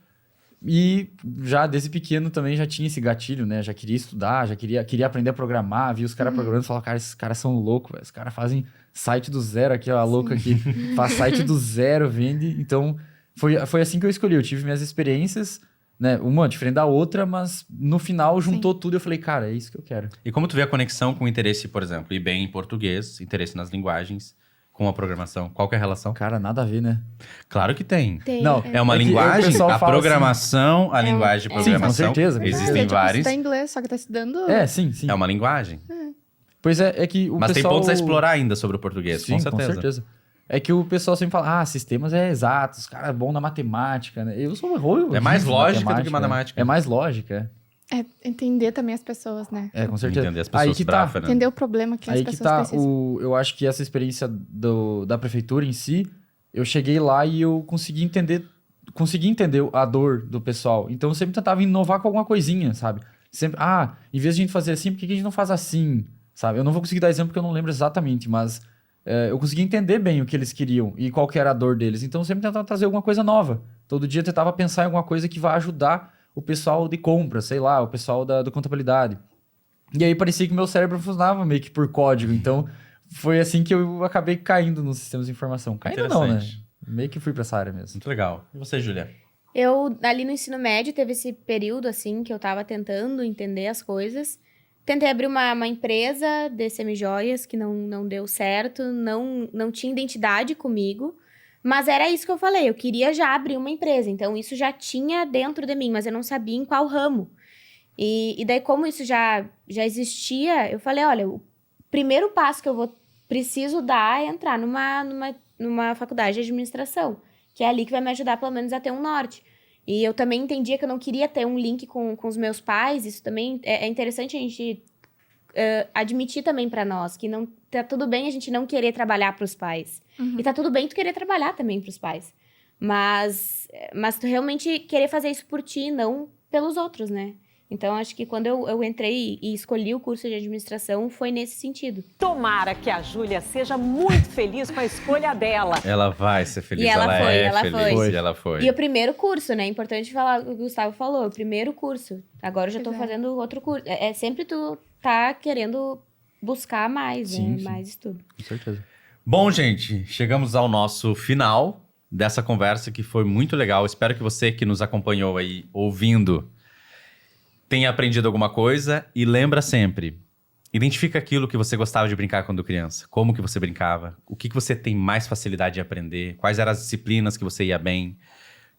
E já desde pequeno também já tinha esse gatilho, né? Já queria estudar, já queria aprender a programar. Vi os caras programando e falava, cara, esses caras são loucos, velho. Os caras fazem site do zero aqui, ó, a louca aqui. Faz site do zero, vende. Então, foi assim que eu escolhi. Eu tive minhas experiências, né? Uma diferente da outra, mas no final juntou tudo e eu falei, cara, é isso que eu quero. E como tu vê a conexão com o interesse, por exemplo, ir bem em português, interesse nas linguagens, com a programação? Qual que é a relação? Cara, nada a ver, né? Claro que tem. Tem. Não, É uma É que o linguagem, pessoal a fala programação, a linguagem de Sim, com programação. certeza. Existem tipo, várias. Você tá em inglês, só que tá estudando... Sim. É uma linguagem. Pois é que o Mas pessoal... tem pontos a explorar ainda sobre o português, Sim, com certeza. É que o pessoal sempre fala, sistemas é exatos, cara é bom na matemática, né? Eu sou horrível. É mais em lógica do que matemática. É mais lógica, É entender também as pessoas, né? com certeza. Entender as pessoas Aí que tá. brafas, né? Entender o problema que as Aí que pessoas tá, precisam. eu acho que essa experiência da prefeitura em si, eu cheguei lá e eu consegui entender a dor do pessoal. Então eu sempre tentava inovar com alguma coisinha, sabe? Sempre, em vez de a gente fazer assim, por que a gente não faz assim, sabe? Eu não vou conseguir dar exemplo porque eu não lembro exatamente, mas eu consegui entender bem o que eles queriam e qual que era a dor deles. Então eu sempre tentava trazer alguma coisa nova. Todo dia eu tentava pensar em alguma coisa que vai ajudar o pessoal de compra, sei lá, o pessoal da contabilidade. E aí parecia que meu cérebro funcionava meio que por código. Então foi assim que eu acabei caindo nos sistemas de informação. Caindo não, né? Interessante. Meio que fui pra essa área mesmo. Muito legal. E você, Júlia? Eu, ali no ensino médio, teve esse período, assim, que eu tava tentando entender as coisas. Tentei abrir uma empresa de semijoias, que não deu certo, não tinha identidade comigo. Mas era isso que eu falei, eu queria já abrir uma empresa. Então, isso já tinha dentro de mim, mas eu não sabia em qual ramo. E daí, como isso já existia, eu falei, olha, o primeiro passo que eu preciso dar é entrar numa faculdade de administração, que é ali que vai me ajudar, pelo menos, a ter um norte. E eu também entendia que eu não queria ter um link com os meus pais. Isso também é interessante a gente admitir também pra nós, que não tá tudo bem a gente não querer trabalhar pros pais. E tá tudo bem tu querer trabalhar também pros pais. Mas tu realmente querer fazer isso por ti, não pelos outros, né? Então, acho que quando eu entrei e escolhi o curso de administração, foi nesse sentido. Tomara que a Júlia seja muito feliz com a escolha dela. Ela vai ser feliz, E ela foi, é ela feliz. foi. E ela foi. E o primeiro curso, né? Importante falar o que o Gustavo falou. O primeiro curso. Agora eu já tô Pois é. fazendo outro curso. É sempre tu tá querendo buscar mais, Sim, né? sim. Mais estudo. Com certeza. Bom, gente, chegamos ao nosso final dessa conversa que foi muito legal. Espero que você que nos acompanhou aí ouvindo tenha aprendido alguma coisa e lembra sempre, identifica aquilo que você gostava de brincar quando criança, como que você brincava, o que você tem mais facilidade de aprender, quais eram as disciplinas que você ia bem,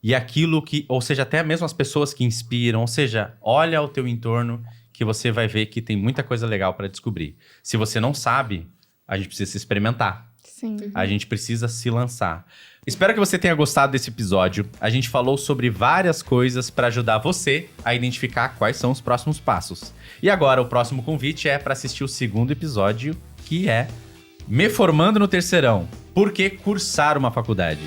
e aquilo que, ou seja, até mesmo as pessoas que inspiram, ou seja, olha ao teu entorno que você vai ver que tem muita coisa legal para descobrir. Se você não sabe, a gente precisa se experimentar. Sim. A gente precisa se lançar. Espero que você tenha gostado desse episódio. A gente falou sobre várias coisas para ajudar você a identificar quais são os próximos passos. E agora, o próximo convite é para assistir o segundo episódio, que é Me Formando no Terceirão. Por que cursar uma faculdade?